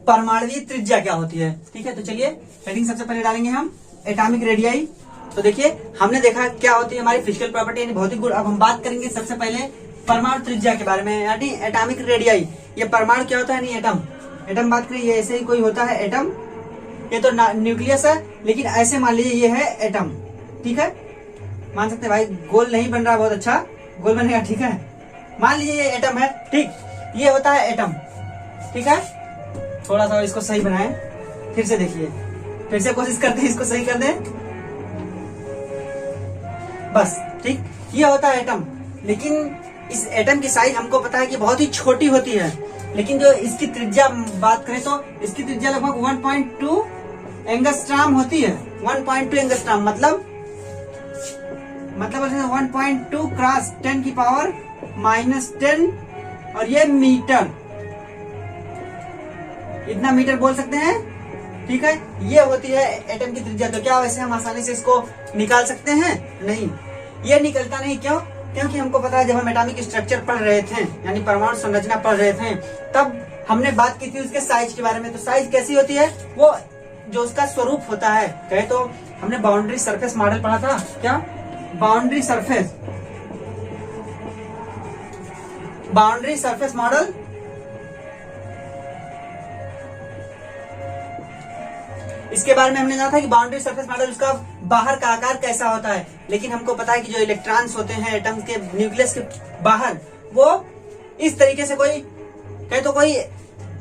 परमाणुवीय त्रिज्या क्या होती है। ठीक है, तो चलिए हेडिंग सबसे पहले डालेंगे हम एटॉमिक रेडियाई। तो देखिए हमने देखा क्या होती है हमारी फिजिकल प्रॉपर्टी यानी भौतिक गुण। अब हम बात करेंगे सबसे पहले परमाणु त्रिज्या के बारे में यानी एटॉमिक रेडियाई। ये परमाणु क्या होता है यानी एटम बात करें, ये ऐसे ही कोई होता है एटम, ये तो न्यूक्लियस है लेकिन ऐसे मान लीजिए ये है एटम। ठीक है, मान सकते हैं भाई गोल नहीं बन रहा, बहुत अच्छा गोल बनेगा। ठीक है, मान लीजिए ये एटम है, ठीक, ये होता है एटम। ठीक है, थोड़ा सा इसको सही बनाएं, फिर से देखिए, फिर से कोशिश करते हैं इसको सही कर दें, बस ठीक, ये होता है एटम। लेकिन इस एटम की साइज हमको पता है कि बहुत ही छोटी होती है, लेकिन जो इसकी त्रिज्या बात करें तो इसकी त्रिज्या लगभग 1.2 एंगस्ट्रॉम होती है। 1.2 एंगस्ट्रॉम मतलब 1.2 क्रॉस 10 की पावर -10 और ये मीटर, इतना मीटर बोल सकते हैं। ठीक है, ये होती है एटम की त्रिज्या। तो क्या वैसे हम आसानी से इसको निकाल सकते हैं? नहीं, ये निकलता नहीं। क्यों? क्योंकि हमको पता है जब हम एटॉमिक स्ट्रक्चर पढ़ रहे थे यानी परमाणु संरचना पढ़ रहे थे तब हमने बात की थी उसके साइज के बारे में। तो साइज कैसी होती है, वो जो उसका स्वरूप होता है, कहे तो हमने बाउंड्री सरफेस मॉडल पढ़ा था। क्या? Boundary surface model. इसके बारे में हमने जाना था कि बाउंड्री सरफेस मॉडल उसका बाहर का आकार कैसा होता है। लेकिन हमको पता है कि जो इलेक्ट्रॉन्स होते हैं एटम्स के न्यूक्लियस के बाहर, वो इस तरीके से कोई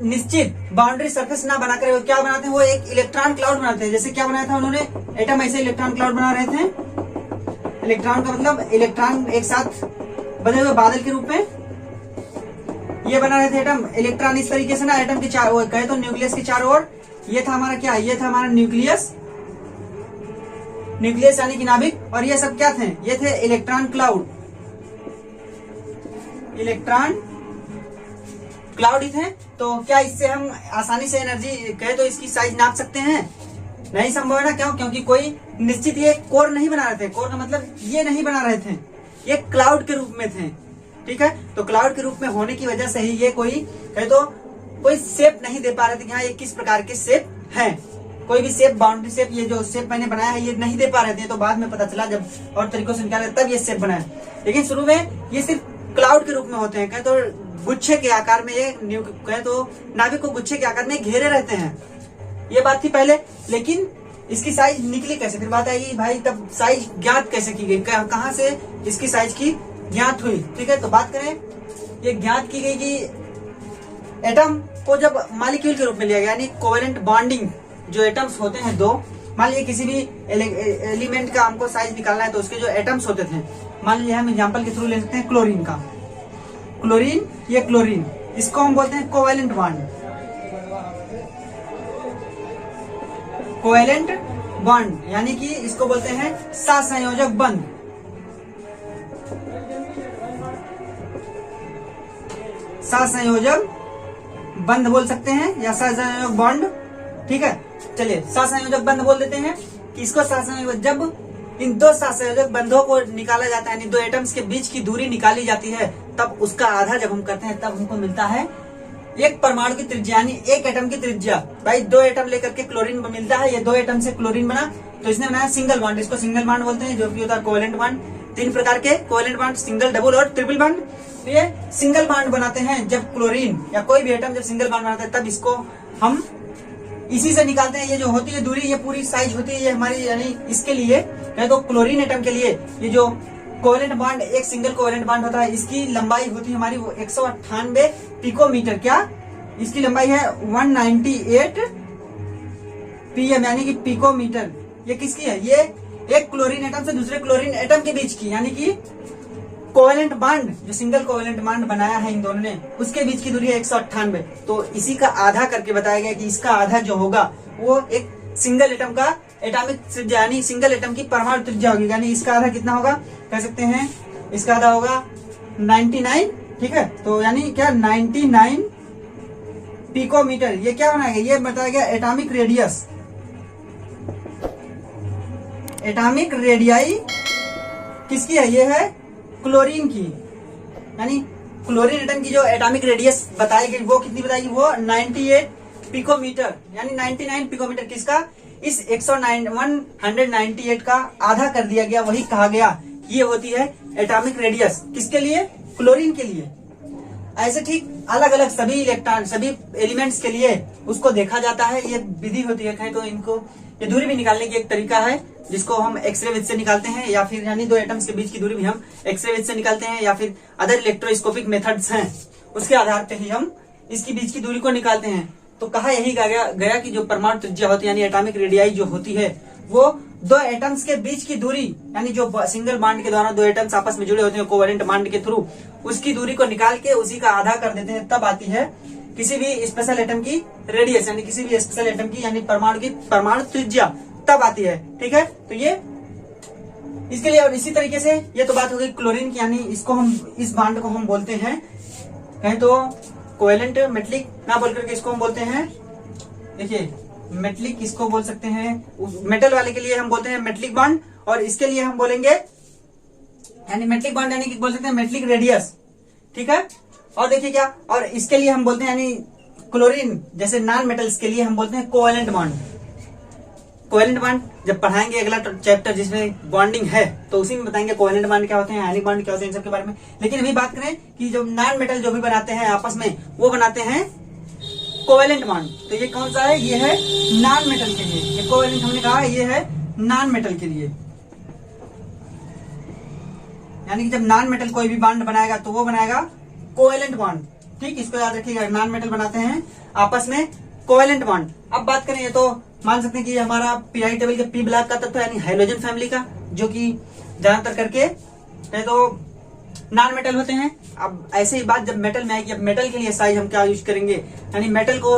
निश्चित बाउंड्री सरफेस ना बनाकर वो क्या बनाते हैं, वो एक इलेक्ट्रॉन क्लाउड बनाते हैं। जैसे क्या बनाया था उन्होंने, एटम ऐसे इलेक्ट्रॉन क्लाउड बना रहे थे। इलेक्ट्रॉन का मतलब इलेक्ट्रॉन एक साथ बने हुए बादल के रूप में ये बना रहे थे एटम। इलेक्ट्रॉन इस तरीके से ना एटम के चारों ओर, कहे तो न्यूक्लियस के चारों ओर, ये था हमारा क्या, ये था हमारा न्यूक्लियस यानी कि नाभिक, और ये सब क्या थे, ये थे इलेक्ट्रॉन क्लाउड ही थे। तो क्या इससे हम आसानी से एनर्जी कहे तो इसकी साइज नाप सकते हैं? नहीं संभव है ना। क्यों? क्योंकि कोई निश्चित ये कोर नहीं बना रहे थे। कोर का मतलब ये नहीं बना रहे थे, ये क्लाउड के रूप में थे। ठीक है, तो क्लाउड के रूप में होने की वजह से ही ये कोई कहे तो कोई शेप नहीं दे पा रहे थे कि हाँ ये किस प्रकार के शेप है। कोई भी शेप, बाउंड्री शेप, ये जो शेप मैंने बनाया है ये नहीं दे पा रहे थे। तो बाद में पता चला जब और तरीकों से निकाले तब ये शेप बनाया। लेकिन शुरू में ये सिर्फ क्लाउड के रूप में होते हैं, कहे तो गुच्छे के आकार में, ये कहे तो नाभिक को गुच्छे के आकार में घेरे रहते हैं। ये बात थी पहले। लेकिन इसकी साइज निकली कैसे, फिर बात आएगी भाई तब साइज ज्ञात कैसे की गई, कहां से इसकी साइज की ज्ञात हुई। ठीक है, तो बात करें ये ज्ञात की गई कि एटम को जब मॉलिक्यूल के रूप में लिया गया, यानी कोवेलेंट बॉन्डिंग जो एटम्स होते हैं दो, मान लीजिए किसी भी एलिमेंट का हमको साइज निकालना है तो उसके जो एटम्स होते थे, मान लीजिए हम एग्जांपल के थ्रू ले सकते हैं क्लोरीन का, क्लोरीन, ये क्लोरीन, इसको हम बोलते हैं कोवेलेंट बॉन्ड, कोवेलेंट बॉन्ड, यानी कि इसको बोलते हैं सहसंयोजक बंध। सहसंयोजक बंध बोल सकते हैं या सहसंयोजक बॉन्ड। ठीक है, चलिए सहसंयोजक बंध बोल देते हैं कि इसको सहसंयोजक, जब इन दो सहसंयोजक बंधों को निकाला जाता है, यानी दो एटम्स के बीच की दूरी निकाली जाती है, तब उसका आधा जब हम करते हैं तब हमको मिलता है एक परमाणु की त्रिज्या, यानी एक एटम की त्रिज्या। भाई दो एटम लेकर के क्लोरीन मिलता है, ये दो एटम से क्लोरीन बना तो इसने बनाया सिंगल बॉन्ड, इसको सिंगल बॉन्ड बोलते हैं, जो कि होता है कोवेलेंट बॉन्ड। तीन प्रकार के कोवेलेंट बॉन्ड, सिंगल, डबल और ट्रिपल बॉन्ड। तो ये सिंगल बॉन्ड बनाते हैं जब क्लोरीन या कोई भी एटम जब सिंगल बॉन्ड बनाता है, तब इसको हम इसी से निकालते हैं। ये जो होती है दूरी, ये पूरी साइज होती है ये हमारी, यानी इसके लिए तो क्लोरीन एटम के लिए ये जो कोवेलेंट बॉन्ड, एक सिंगल कोवेलेंट बॉन्ड होता है, इसकी लंबाई होती है हमारी 198 पिकोमीटर। क्या इसकी लंबाई है 198 पीएम, यानी कि पिकोमीटर। ये किसकी है, ये एक क्लोरीन एटम से दूसरे क्लोरीन एटम के बीच की, यानी कि कोवेलेंट बॉन्ड, जो सिंगल कोवेलेंट बॉन्ड बनाया है इन दोनों ने, उसके बीच की दूरी है 198। तो इसी का आधा करके बताया गया कि इसका आधा जो होगा वो एक सिंगल एटम का एटॉमिक त्रिज्या, यानी सिंगल एटम की परमाणु त्रिज्या होगी। यानी इसका आधा कितना होगा, कह सकते हैं इसका आधा होगा 99। ठीक है, तो यानी क्या 99 पिकोमीटर। ये क्या बनाया गया, ये बताया गया एटॉमिक रेडियस, एटॉमिक रेडियाई किसकी है, ये है क्लोरीन की, यानी क्लोरीन एटम की जो एटॉमिक रेडियस बताई गई वो कितनी बताएगी, वो 98 पिकोमीटर, यानी 99 पिकोमीटर। किसका, इस 198 का आधा कर दिया गया, वही कहा गया ये होती है एटॉमिक रेडियस। किसके लिए, क्लोरीन के लिए। ऐसे ठीक अलग अलग सभी इलेक्ट्रॉन, सभी एलिमेंट्स के लिए उसको देखा जाता है। ये विधि होती है, कहें तो इनको ये दूरी भी निकालने की एक तरीका है, जिसको हम एक्सरे विधि से निकालते हैं, या फिर यानी दो एटम्स के बीच की दूरी भी हम एक्सरे विधि से निकालते हैं, या फिर अदर इलेक्ट्रोस्कोपिक मेथड्स हैं, उसके आधार पर ही हम इसकी बीच की दूरी को निकालते हैं। तो कहा यही गया कि जो परमाणु त्रिज्या होती है, यानी एटॉमिक रेडियाई जो होती है, वो दो एटम्स के बीच की दूरी, यानी जो सिंगल बॉन्ड के द्वारा दो एटम्स आपस में जुड़े होते हैं कोवेलेंट बॉन्ड के थ्रू, उसकी दूरी को निकाल के उसी का आधा कर देते हैं, तब आती है किसी भी स्पेशल एटम की रेडियस, यानी किसी भी स्पेशल एटम की, यानी परमाणु की परमाणु त्रिज्या तब आती है। ठीक है, तो ये इसके लिए। और इसी तरीके से ये तो बात हो गई क्लोरीन की, यानी इसको हम, इस बॉन्ड को हम बोलते हैं, कहें तो कोवेलेंट मेटलिक ना बोल करके इसको हम बोलते हैं, देखिए मेटलिक इसको बोल सकते हैं, मेटल वाले के लिए हम बोलते हैं मेटलिक बॉन्ड, और इसके लिए हम बोलेंगे यानी मेटलिक बॉन्ड, यानी कि बोल सकते हैं मेटलिक रेडियस। ठीक है, और देखिए क्या, और इसके लिए हम बोलते हैं, यानी क्लोरीन जैसे नॉन मेटल्स के लिए हम बोलते हैं कोवेलेंट बॉन्ड। कोवेलेंट बॉन्ड जब पढ़ाएंगे अगला चैप्टर जिसमें बॉन्डिंग है, तो उसी में बताएंगे कोवेलेंट बॉन्ड क्या होते हैं, आयनिक बॉन्ड क्या होते हैं, इन सब के बारे में। लेकिन अभी बात करें कि जो नॉन मेटल जो भी बनाते हैं आपस में, वो बनाते हैं कोवेलेंट बॉन्ड। तो ये कौन सा है, ये है नॉन मेटल के लिए, ये कोवेलेंट हमने कहा ये है नॉन मेटल के लिए, यानी कि जब नॉन मेटल कोई भी बॉन्ड बनाएगा तो वो बनाएगा कोवेलेंट बॉन्ड। ठीक, इसको याद रखिएगा, नॉन मेटल बनाते हैं आपस में कोवेलेंट बॉन्ड। अब बात करें, ये तो मान सकते हैं कि हमारा पीरियोडिक टेबल के पी ब्लॉक का तत्व, यानी हाइड्रोजन फैमिली का, जो कि ज्यादातर करके तो नॉन मेटल होते हैं। अब ऐसे ही बात जब मेटल में आएगी, अब मेटल के लिए साइज हम क्या यूज करेंगे, यानी मेटल को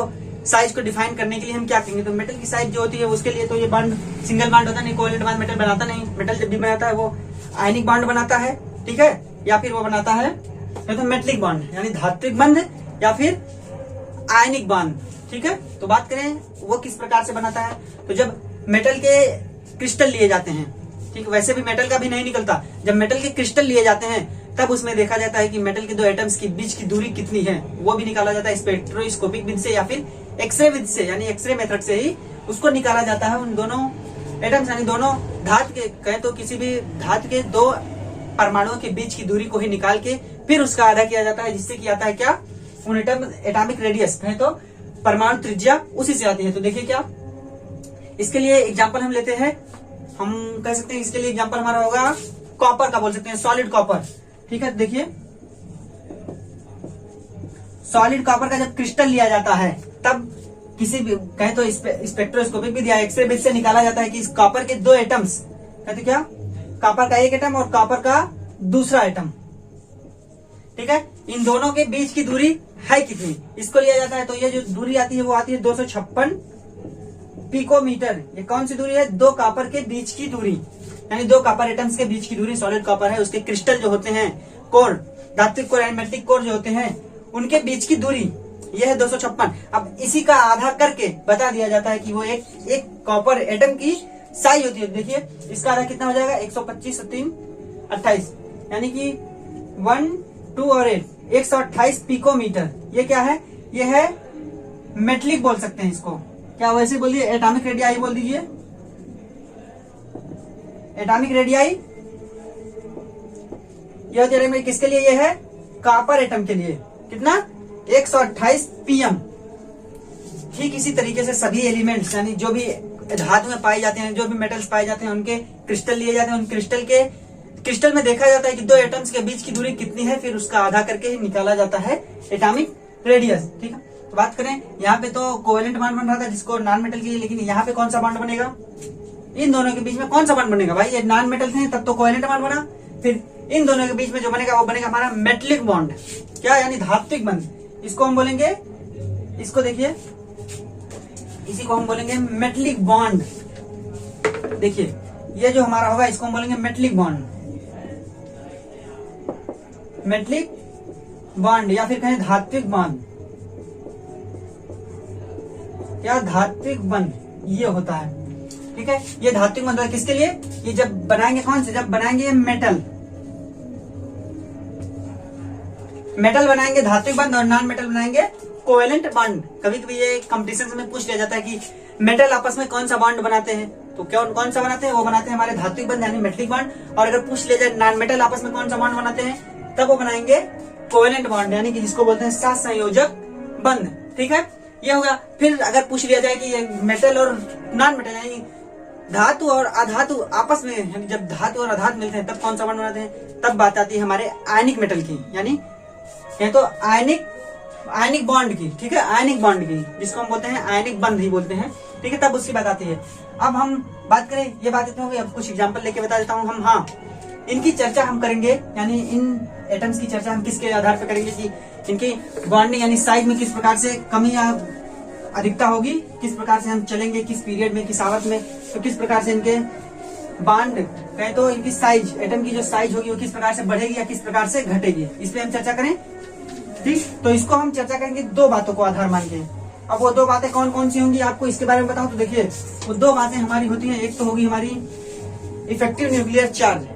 साइज को डिफाइन करने के लिए हम क्या करेंगे, तो मेटल की साइज जो होती है उसके लिए तो ये बॉन्ड सिंगल बॉन्ड होता नहीं, कोवेलेंट बॉन्ड मेटल बनाता नहीं। मेटल जब भी बनाता है वो आयनिक बॉन्ड बनाता है, ठीक है, या फिर वो बनाता है तो मेटलिक बॉन्ड, यानी धात्विक बंध, या फिर आयनिक बॉन्ड। ठीक है, तो बात करें वो किस प्रकार से बनाता है, तो जब मेटल के क्रिस्टल लिए जाते हैं, ठीक, वैसे भी मेटल का भी नहीं निकलता, जब मेटल के क्रिस्टल लिए जाते हैं तब उसमें देखा जाता है कि मेटल के दो एटम्स के बीच की दूरी कितनी है, वो भी निकाला जाता है स्पेक्ट्रोस्कोपिक विधि से या फिर एक्सरे विधि से, यानी एक्सरे मेथड से ही उसको निकाला जाता है। उन दोनों एटम्स यानी दोनों धातु के, कहे तो किसी भी धातु के दो परमाणुओं के बीच की दूरी को ही निकाल के फिर उसका आधा किया जाता है, जिससे कि आता है क्या, उन एटॉमिक रेडियस, कहे तो परमाणु त्रिज्या, उसी से आती है। तो देखिए क्या, इसके लिए एग्जाम्पल हम लेते हैं, हम कह सकते हैं इसके लिए एग्जाम्पल हमारा होगा कॉपर का, बोल सकते हैं सॉलिड कॉपर। ठीक है, देखिए सॉलिड कॉपर का जब क्रिस्टल लिया जाता है तब किसी भी कहे तो स्पेक्ट्रोस्कोपिक विधि या एक्सरे विधि से निकाला जाता है कि इस कॉपर के दो एटम्स, कहते क्या, कॉपर का एक एटम और कॉपर का दूसरा एटम, ठीक है, इन दोनों के बीच की दूरी है कितनी, इसको लिया जाता है। तो ये जो दूरी आती है वो आती है 256 पिकोमीटर। ये कौन सी दूरी है, दो कॉपर के बीच की दूरी, यानी दो कॉपर एटम्स के बीच की दूरी सॉलिड कॉपर है, उसके क्रिस्टल जो होते हैं, कोर, धात्विक कोर एंड मेटलिक कोर जो होते हैं, उनके बीच की दूरी ये है 256। अब इसी का आधा करके बता दिया जाता है कि वो एक कॉपर एटम की साइज होती है। देखिए इसका आधा कितना हो जाएगा, 125 3 28, यानी कि 1 2 और 8 128 पिकोमीटर। ये क्या है, ये है मेटलिक बोल सकते हैं इसको, क्या वैसे बोलिए एटॉमिक रेडियाई बोल दीजिए, एटॉमिक रेडियाई। यह होती है किसके लिए, ये है कॉपर एटम के लिए, कितना 128 पीएम। ठीक इसी तरीके से सभी एलिमेंट्स यानी जो भी धातु में पाए जाते हैं, जो भी मेटल्स पाए जाते हैं, उनके क्रिस्टल लिए जाते हैं, उन क्रिस्टल में देखा जाता है कि दो एटम्स के बीच की दूरी कितनी है, फिर उसका आधा करके निकाला जाता है एटॉमिक रेडियस। ठीक है, तो बात करें यहाँ पे तो कोवेलेंट बॉन्ड बन रहा था जिसको नॉन मेटल की, लेकिन यहाँ पे कौन सा बॉन्ड बनेगा, इन दोनों के बीच में कौन सा बॉन्ड बनेगा, भाई ये नॉन मेटल थे तब तो कोवेलेंट बॉन्ड बना, फिर इन दोनों के बीच में जो बनेगा वो बनेगा हमारा मेटलिक बॉन्ड, क्या यानी धात्विक बंध। इसको हम बोलेंगे, इसको देखिए, इसी को हम बोलेंगे मेटलिक बॉन्ड। देखिए ये जो हमारा होगा इसको हम बोलेंगे मेटलिक बॉन्ड, मेटलिक बॉन्ड या फिर कहें धात्विक बॉन्ड या धात्विक बंध, ये होता है। ठीक है, ये धात्विक बंध है किसके लिए, ये जब बनाएंगे कौन से, जब बनाएंगे मेटल बनाएंगे धात्विक बंध और नॉन मेटल बनाएंगे कोवेलेंट बॉन्ड। कभी कभी ये कंपटीशन में पूछ लिया जाता है कि मेटल आपस में कौन सा बॉन्ड बनाते हैं, तो क्या कौन सा बनाते हैं, वो बनाते हैं हमारे धात्विक बंध यानी मेटलिक बॉन्ड। और अगर पूछ लिया जाए नॉन मेटल आपस में कौन सा बॉन्ड बनाते हैं, तब वो बनाएंगे कोवेलेंट बॉन्ड यानी कि जिसको बोलते हैं सहसंयोजक बंध। ठीक है, ये होगा। फिर अगर पूछ लिया जाए कि ये मेटल और नॉन मेटल यानी धातु और अधातु आपस में, यानी जब धातु और अधातु मिलते हैं तब कौन सा बॉन्ड बनाते हैं, तब बात आती है हमारे आयनिक मेटल की, यानी ये तो आयनिक बॉन्ड की। ठीक है, आयनिक बॉन्ड की, जिसको हम बोलते हैं आयनिक बंध ही बोलते हैं। ठीक है, तब उसकी बात आती है। अब हम बात करें, ये बात इतनी होगी, अब कुछ एग्जांपल लेके बता देता हूँ हम। हाँ, इनकी चर्चा हम करेंगे, यानी इन एटम्स की चर्चा हम किसके आधार पर करेंगे कि इनकी बॉन्डिंग यानी साइज में किस प्रकार से कमी या अधिकता होगी, किस प्रकार से हम चलेंगे, किस पीरियड में, किस आवत में, तो किस प्रकार से इनके बॉन्ड कहें तो इनकी साइज, एटम की जो साइज होगी वो किस प्रकार से बढ़ेगी या किस प्रकार से घटेगी, इस पे हम चर्चा करें। ठीक, तो इसको हम चर्चा करेंगे दो बातों को आधार मान के। अब वो दो बातें कौन कौन सी होंगी आपको इसके बारे में बताऊं तो देखिए, वो दो बातें हमारी होती हैं, एक तो होगी हमारी effective nuclear charge.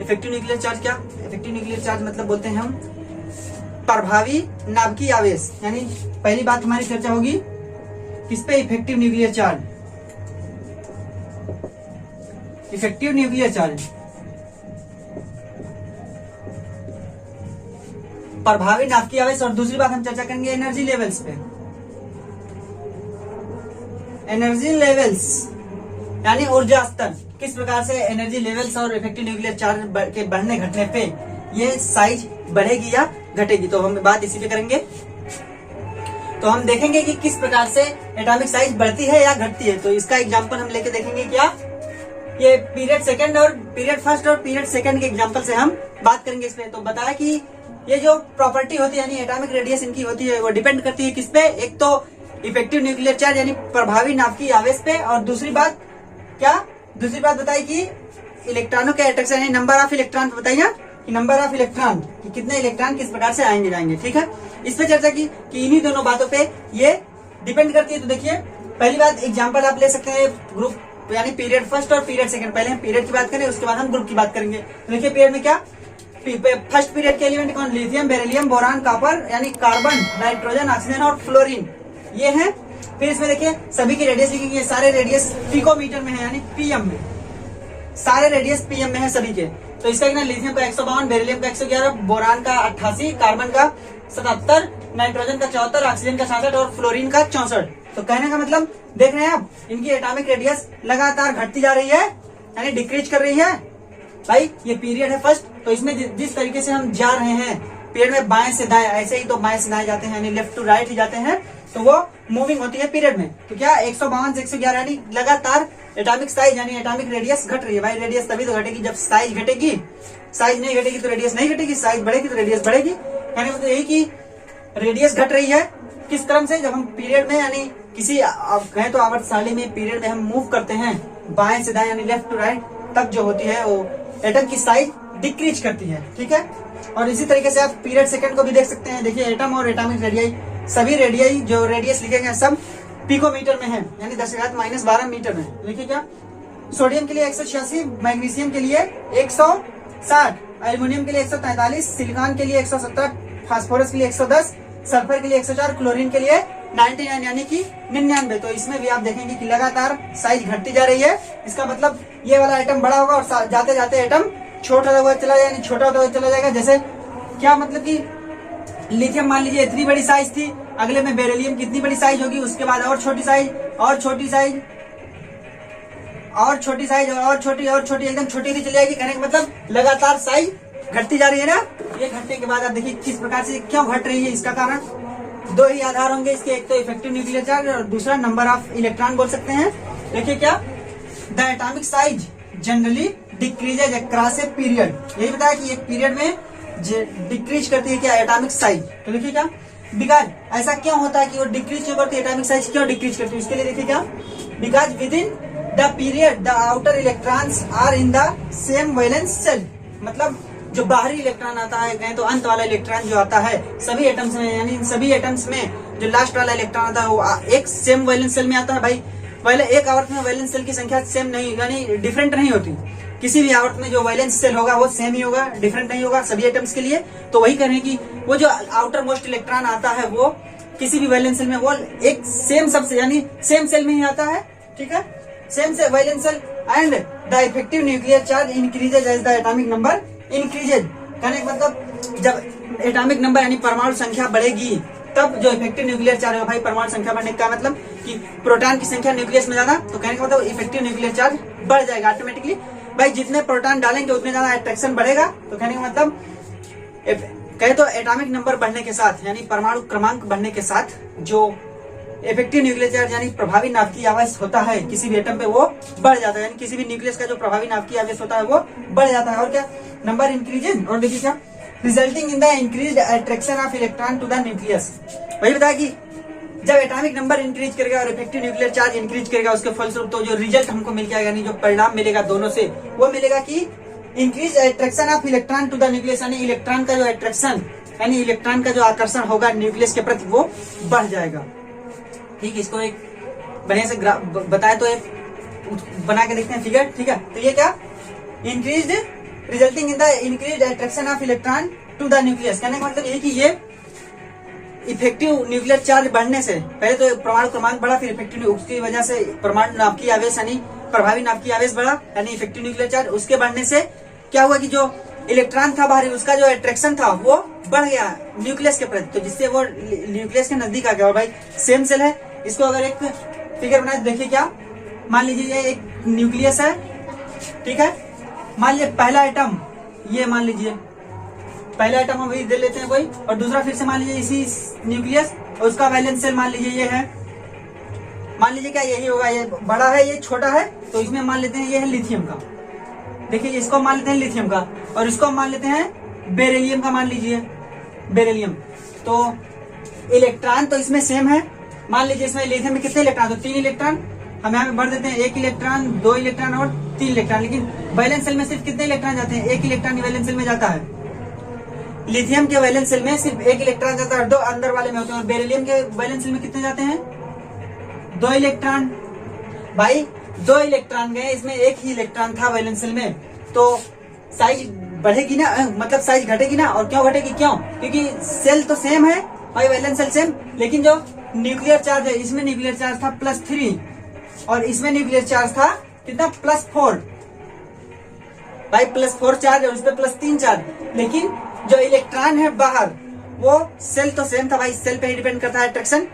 Effective nuclear charge क्या, इफेक्टिव न्यूक्लियर चार्ज मतलब बोलते हैं हम प्रभावी नाभिकीय आवेश, यानी पहली बात हमारी चर्चा होगी किस पे, effective nuclear charge, effective nuclear charge, प्रभावी नाभिकीय आवेश। और दूसरी बात हम चर्चा करेंगे एनर्जी लेवल्स पे, एनर्जी लेवल्स यानी ऊर्जा स्तर, किस प्रकार से एनर्जी लेवल्स और इफेक्टिव न्यूक्लियर चार्ज के बढ़ने घटने पे ये साइज बढ़ेगी या घटेगी, तो हम बात इसी पे करेंगे। तो हम देखेंगे कि किस प्रकार से एटॉमिक साइज बढ़ती है या घटती है। तो इसका एग्जांपल हम लेके देखेंगे, क्या ये पीरियड सेकंड और पीरियड फर्स्ट और पीरियड सेकंड के एग्जांपल से हम बात करेंगे इस पे। तो बताया कि ये जो प्रॉपर्टी होती है यानी एटॉमिक रेडियस इनकी होती है वो डिपेंड करती है किस पे, एक तो इफेक्टिव न्यूक्लियर चार्ज यानी प्रभावी नाभिकीय आवेश पे, और दूसरी बात क्या, दूसरी बात बताई कि इलेक्ट्रॉनों के अट्रैक्शन यानी नंबर ऑफ इलेक्ट्रॉन बताइए कि नंबर ऑफ इलेक्ट्रॉन कि कितने इलेक्ट्रॉन किस प्रकार से आएंगे जाएंगे। ठीक है, इस पे चर्चा की कि इन्हीं दोनों बातों पे ये डिपेंड करती है। तो देखिए पहली बात एग्जांपल आप ले सकते हैं ग्रुप यानी पीरियड फर्स्ट और पीरियड सेकंड। पहले हम पीरियड की बात करें, उसके बाद हम ग्रुप की बात करेंगे। तो देखिए पीरियड में क्या, फर्स्ट पीरियड के एलिमेंट कौन, लिथियम, बेरिलियम, बोरान, कॉपर यानी कार्बन, नाइट्रोजन, ऑक्सीजन और फ्लोरीन, ये है। फिर इसमें देखिए सभी की रेडियस लिखेंगे, ये सारे रेडियस पिकोमीटर में है यानी पीएम में, सारे रेडियस पीएम में है सभी के। तो इसका कितना, लिथियम का 152, बेरिलियम का 111, बोरान का 88, कार्बन का 77, नाइट्रोजन का 74, ऑक्सीजन का 66 और फ्लोरीन का 64। तो कहने का मतलब देख रहे हैं आप, इनकी एटॉमिक रेडियस लगातार घटती जा रही है, यानी डिक्रीज कर रही है। भाई ये पीरियड है फर्स्ट, तो इसमें जिस तरीके से हम जा रहे हैं पीरियड में बाएं से दाएं, ऐसे ही तो बाएं से दाएं जाते हैं, यानी लेफ्ट टू राइट ही जाते हैं, तो वो मूविंग होती है पीरियड में। तो क्या 152 से 111 यानी लगातार एटॉमिक साइज यानी एटॉमिक रेडियस घट रही है। भाई रेडियस तभी तो घटेगी जब साइज घटेगी, साइज नहीं घटेगी तो रेडियस नहीं घटेगी, साइज बढ़ेगी तो रेडियस बढ़ेगी। यानी मतलब यही कि रेडियस घट रही है किस क्रम से, जब हम पीरियड में यानी किसी कहें तो आवर्तसारणी में पीरियड में हम मूव करते हैं बाएं से दाएं यानी लेफ्ट टू राइट, तब जो होती है वो एटम की साइज डिक्रीज करती है। ठीक है, और इसी तरीके से आप पीरियड सेकंड को भी देख सकते हैं। देखिए एटम और एटॉमिक रेडियाई, सभी रेडियाई जो रेडियस लिखे गए सब पिकोमीटर में है, यानी 10⁻12 मीटर में। देखिए क्या, सोडियम के लिए 186, मैग्नीशियम के लिए 160, एल्यूमिनियम के लिए 143, सिलिकॉन के लिए 117, फास्फोरस के लिए 110, सल्फर के लिए 104, क्लोरीन के लिए 99 यानी कि 99। तो इसमें भी आप देखेंगे कि लगातार साइज घटती जा रही है। इसका मतलब ये वाला आइटम बड़ा होगा और जाते जाते आइटम छोटा हुआ चला जाएगा, यानी छोटा होता हुआ चला जाएगा। जैसे क्या मतलब कि लिथियम मान लीजिए इतनी बड़ी साइज थी, अगले में बेरिलियम कितनी बड़ी साइज होगी, उसके बाद और छोटी साइज और छोटी साइज और छोटी साइज और छोटी एकदम छोटी होती चली जाएगी। कहने का मतलब लगातार साइज घटती जा रही है ना। ये घटने के बाद आप देखिए किस प्रकार से क्यों घट रही है, इसका कारण दो ही आधार होंगे इसके, एक तो इफेक्टिव न्यूक्लियर चार्ज और दूसरा नंबर ऑफ इलेक्ट्रॉन बोल सकते हैं। देखिए क्या, the atomic size generally decreases across a period, यही बताया कि एक पीरियड में डिक्रीज करती है क्या एटॉमिक साइज। तो देखिए क्या, बिकॉज ऐसा क्यों होता है कि वो डिक्रीज क्यों करती है, एटॉमिक साइज क्यों डिक्रीज करती है, उसके लिए देखिए क्या, because within the period the outer electrons are in the same valence shell. मतलब जो बाहरी इलेक्ट्रॉन आता है, कहें तो अंत वाला इलेक्ट्रॉन जो आता है सभी एटम्स में, यानी सभी एटम्स में जो लास्ट वाला इलेक्ट्रॉन आता है वो एक सेम वैलेंस सेल में आता है। भाई पहले एक आवर्त में वैलेंस सेल की संख्या सेम नहीं, यानी डिफरेंट नहीं होती। किसी भी आवर्त में जो वैलेंस सेल होगा वो सेम ही होगा, डिफरेंट नहीं होगा सभी एटम्स के लिए। तो वही कह रहे हैं कि वो जो आउटर मोस्ट इलेक्ट्रॉन आता है वो किसी भी वैलेंस सेल में वो एक सेम सबसे यानी सेम सेल में ही आता है। ठीक है, सेम से valence shell and the effective nuclear charge increases as the atomic number increases. कहने का मतलब जब एटॉमिक नंबर यानी परमाणु संख्या बढ़ेगी तब जो इफेक्टिव न्यूक्लियर चार्ज है, भाई परमाणु संख्या बढ़ने का मतलब कि प्रोटॉन की संख्या न्यूक्लियस में ज्यादा, तो कहने का मतलब इफेक्टिव न्यूक्लियर चार्ज बढ़ जाएगा ऑटोमेटिकली। भाई जितने प्रोटॉन डालेंगे उतने ज्यादा अट्रैक्शन बढ़ेगा। तो कहने का मतलब कहे तो एटॉमिक नंबर बढ़ने के साथ यानी परमाणु क्रमांक बढ़ने के साथ जो इफेक्टिव न्यूक्लियर चार्ज यानी प्रभावी नाभिकीय आवेश होता है किसी भी एटम पे वो बढ़ जाता है, यानी किसी भी न्यूक्लियस का जो प्रभावी नाभिकीय आवेश होता है वो बढ़ जाता है। और क्या, नंबर इंक्रीजेज, और देखिए क्या, resulting in the increased attraction of electron to the nucleus. वही बताया कि जब एटॉमिक नंबर इंक्रीज करेगा और इफेक्टिव न्यूक्लियर चार्ज इंक्रीज करेगा उसके फलस्वरूप तो जो रिजल्ट हमको मिल जाएगा, यानी जो परिणाम मिलेगा दोनों से वो मिलेगा कि increase attraction of electron to the nucleus, यानी इलेक्ट्रॉन का जो अट्रैक्शन यानी इलेक्ट्रॉन का जो आकर्षण होगा न्यूक्लियस के प्रति वो बढ़ जाएगा। ठीक, इसको एक बढ़िया से बताए तो एक बना के देखते हैं फिगर। ठीक है, तो ये क्या, increase resulting in the increase attraction of electron to the nucleus. कहने का मतलब ये कि ये इफेक्टिव न्यूक्लियर चार्ज बढ़ने से पहले तो परमाणु क्रमांक बढ़ा, फिर इफेक्टिव, उसकी वजह से परमाणु नाभिकीय आवेश यानी प्रभावी नाभिकीय आवेश बढ़ा यानी इफेक्टिव न्यूक्लियर चार्ज। उसके बढ़ने से क्या हुआ कि जो इलेक्ट्रॉन था बाहरी उसका जो अट्रैक्शन था वो बढ़ गया न्यूक्लियस के प्रति, तो जिससे वो न्यूक्लियस के नजदीक आ गया। और भाई सेम सेल है, इसको अगर एक फिगर बनाए देखिए क्या, मान लीजिए ये एक न्यूक्लियस है। ठीक है, मान लीजिए पहला आइटम ये, मान लीजिए पहला आइटम हम वही दे लेते हैं कोई, और दूसरा फिर से मान लीजिए इसी न्यूक्लियस और उसका वैलेंस सेल मान लीजिए ये है। मान लीजिए क्या यही होगा, ये बड़ा है ये छोटा है, तो इसमें मान लेते हैं ये है लिथियम का। देखिए इसको मान लेते हैं लिथियम का और इसको मान लेते हैं बेरिलियम का, मान लीजिए बेरिलियम। तो इलेक्ट्रॉन तो इसमें सेम है, मान लीजिए इसमें लिथियम में कितने इलेक्ट्रॉन, तो 3 इलेक्ट्रॉन, हम यहाँ पे भर देते हैं 1 इलेक्ट्रॉन, 2 इलेक्ट्रॉन और 3 इलेक्ट्रॉन। लेकिन वैलेंस सेल में सिर्फ कितने इलेक्ट्रॉन जाते हैं, 1 इलेक्ट्रॉन वैलेंस सेल में जाता है। लिथियम के वैलेंस सेल में सिर्फ 1 इलेक्ट्रॉन जाता है, 2 अंदर वाले में होते हैं। और बेरिलियम के वैलेंस सेल में कितने जाते हैं, 2 इलेक्ट्रॉन। भाई 2 इलेक्ट्रॉन गए, इसमें 1 ही इलेक्ट्रॉन था वैलेंस सेल में, तो साइज बढ़ेगी ना, मतलब साइज घटेगी ना। और क्यों घटेगी, क्यों, क्योंकि सेल तो सेम है भाई, वैलेंस सेल सेम, लेकिन जो न्यूक्लियर चार्ज है इसमें न्यूक्लियर चार्ज था +3 और इसमें न्यूक्लियर चार्ज था कितना, +4। भाई +4 चार्ज और उस पर +3 चार्ज, लेकिन जो इलेक्ट्रॉन है बाहर वो सेल तो सेम था भाई, सेल पे ही डिपेंड करता है अट्रैक्शन।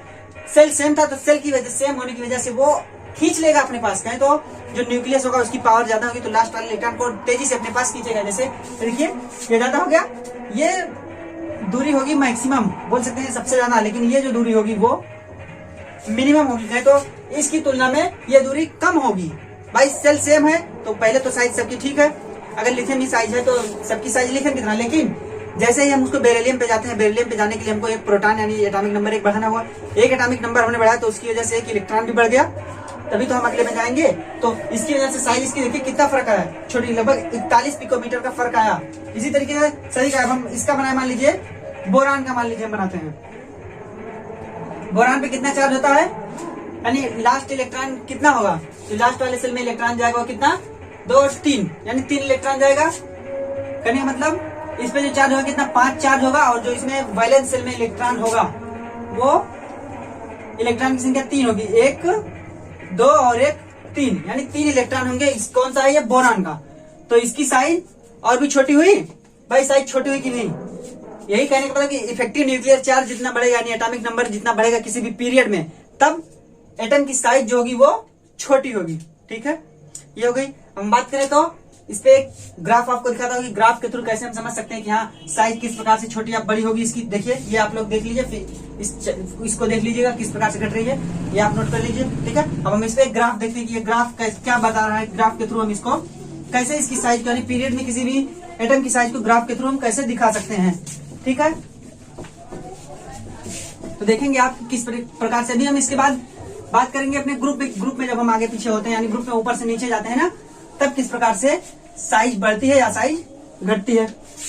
सेल सेम था तो सेल की वजह सेम होने की वजह से वो खींच लेगा अपने पास। कहें तो जो न्यूक्लियस होगा उसकी पावर ज्यादा होगी तो लास्ट वाले इलेक्ट्रॉन को तेजी से अपने पास खींचेगा। जैसे देखिए ये ज्यादा हो गया, ये दूरी होगी मैक्सिमम बोल सकते हैं सबसे ज्यादा, लेकिन ये जो दूरी होगी वो मिनिमम होगी। कहें तो इसकी तुलना में ये दूरी कम होगी। भाई सेल सेम है तो पहले तो साइज सबकी ठीक है, अगर लिथियम की साइज है तो सबकी साइज लिथियम की तरह। लेकिन जैसे ही हम उसको बेरिलियम पे जाते हैं, बेरिलियम पे जाने के लिए हमको एक प्रोटॉन यानी एटॉमिक नंबर एक बढ़ाना हुआ। एक एटॉमिक नंबर हमने बढ़ाया तो उसकी वजह से एक इलेक्ट्रॉन भी बढ़ गया, तभी तो हम अगले में जाएंगे। तो इसकी वजह से साइज इसकी देखिए कितना फर्क आया, छोटी लगभग 41 पिकोमीटर का फर्क आया। इसी तरीके से सही का हम इसका बनाए, मान लीजिए बोरान का, मान लीजिए हम बनाते हैं। बोरान पे कितना चार्ज होता है, यानी लास्ट इलेक्ट्रॉन कितना होगा, तो लास्ट वाले सेल में इलेक्ट्रॉन जाएगा वो कितना 2 और 3 यानी 3 इलेक्ट्रॉन जाएगा। कहने का मतलब इस पे जो चार्ज होगा कितना 5 चार्ज होगा, और जो इसमें वैलेंस सेल में इलेक्ट्रॉन होगा वो इलेक्ट्रॉन की संख्या 3 होगी, 1 2 और 1 3 यानी 3 इलेक्ट्रॉन होंगे। इस कौन सा है, ये बोरान का। तो इसकी साइज और भी छोटी हुई, भाई साइज छोटी हुई कि नहीं। यही कहने का मतलब कि इफेक्टिव न्यूक्लियर चार्ज जितना बढ़ेगा यानी एटॉमिक नंबर जितना बढ़ेगा किसी भी पीरियड में, तब एटम की साइज जो होगी वो छोटी होगी। ठीक है, ये हो गई। हम बात करें तो इस पे एक ग्राफ आपको दिखाता हूँ कि ग्राफ के थ्रू कैसे हम समझ सकते हैं कि हाँ साइज किस प्रकार से छोटी या बड़ी होगी इसकी। देखिए ये आप लोग देख लीजिए, फिर इसको देख लीजिएगा किस प्रकार से घट रही है, ये आप नोट कर लीजिए। ठीक है, अब हम इस पे एक ग्राफ देखते हैं कि ये ग्राफ क्या बता रहा है। ग्राफ के थ्रू हम इसको कैसे इसकी साइज यानी पीरियड में किसी भी एटम की साइज को ग्राफ के थ्रू हम कैसे दिखा सकते हैं। ठीक है, तो देखेंगे आप किस प्रकार से। अभी हम इसके बाद बात करेंगे अपने ग्रुप में जब हम आगे पीछे होते हैं यानी ग्रुप में ऊपर से नीचे जाते हैं ना, तब किस प्रकार से साइज बढ़ती है या साइज घटती है।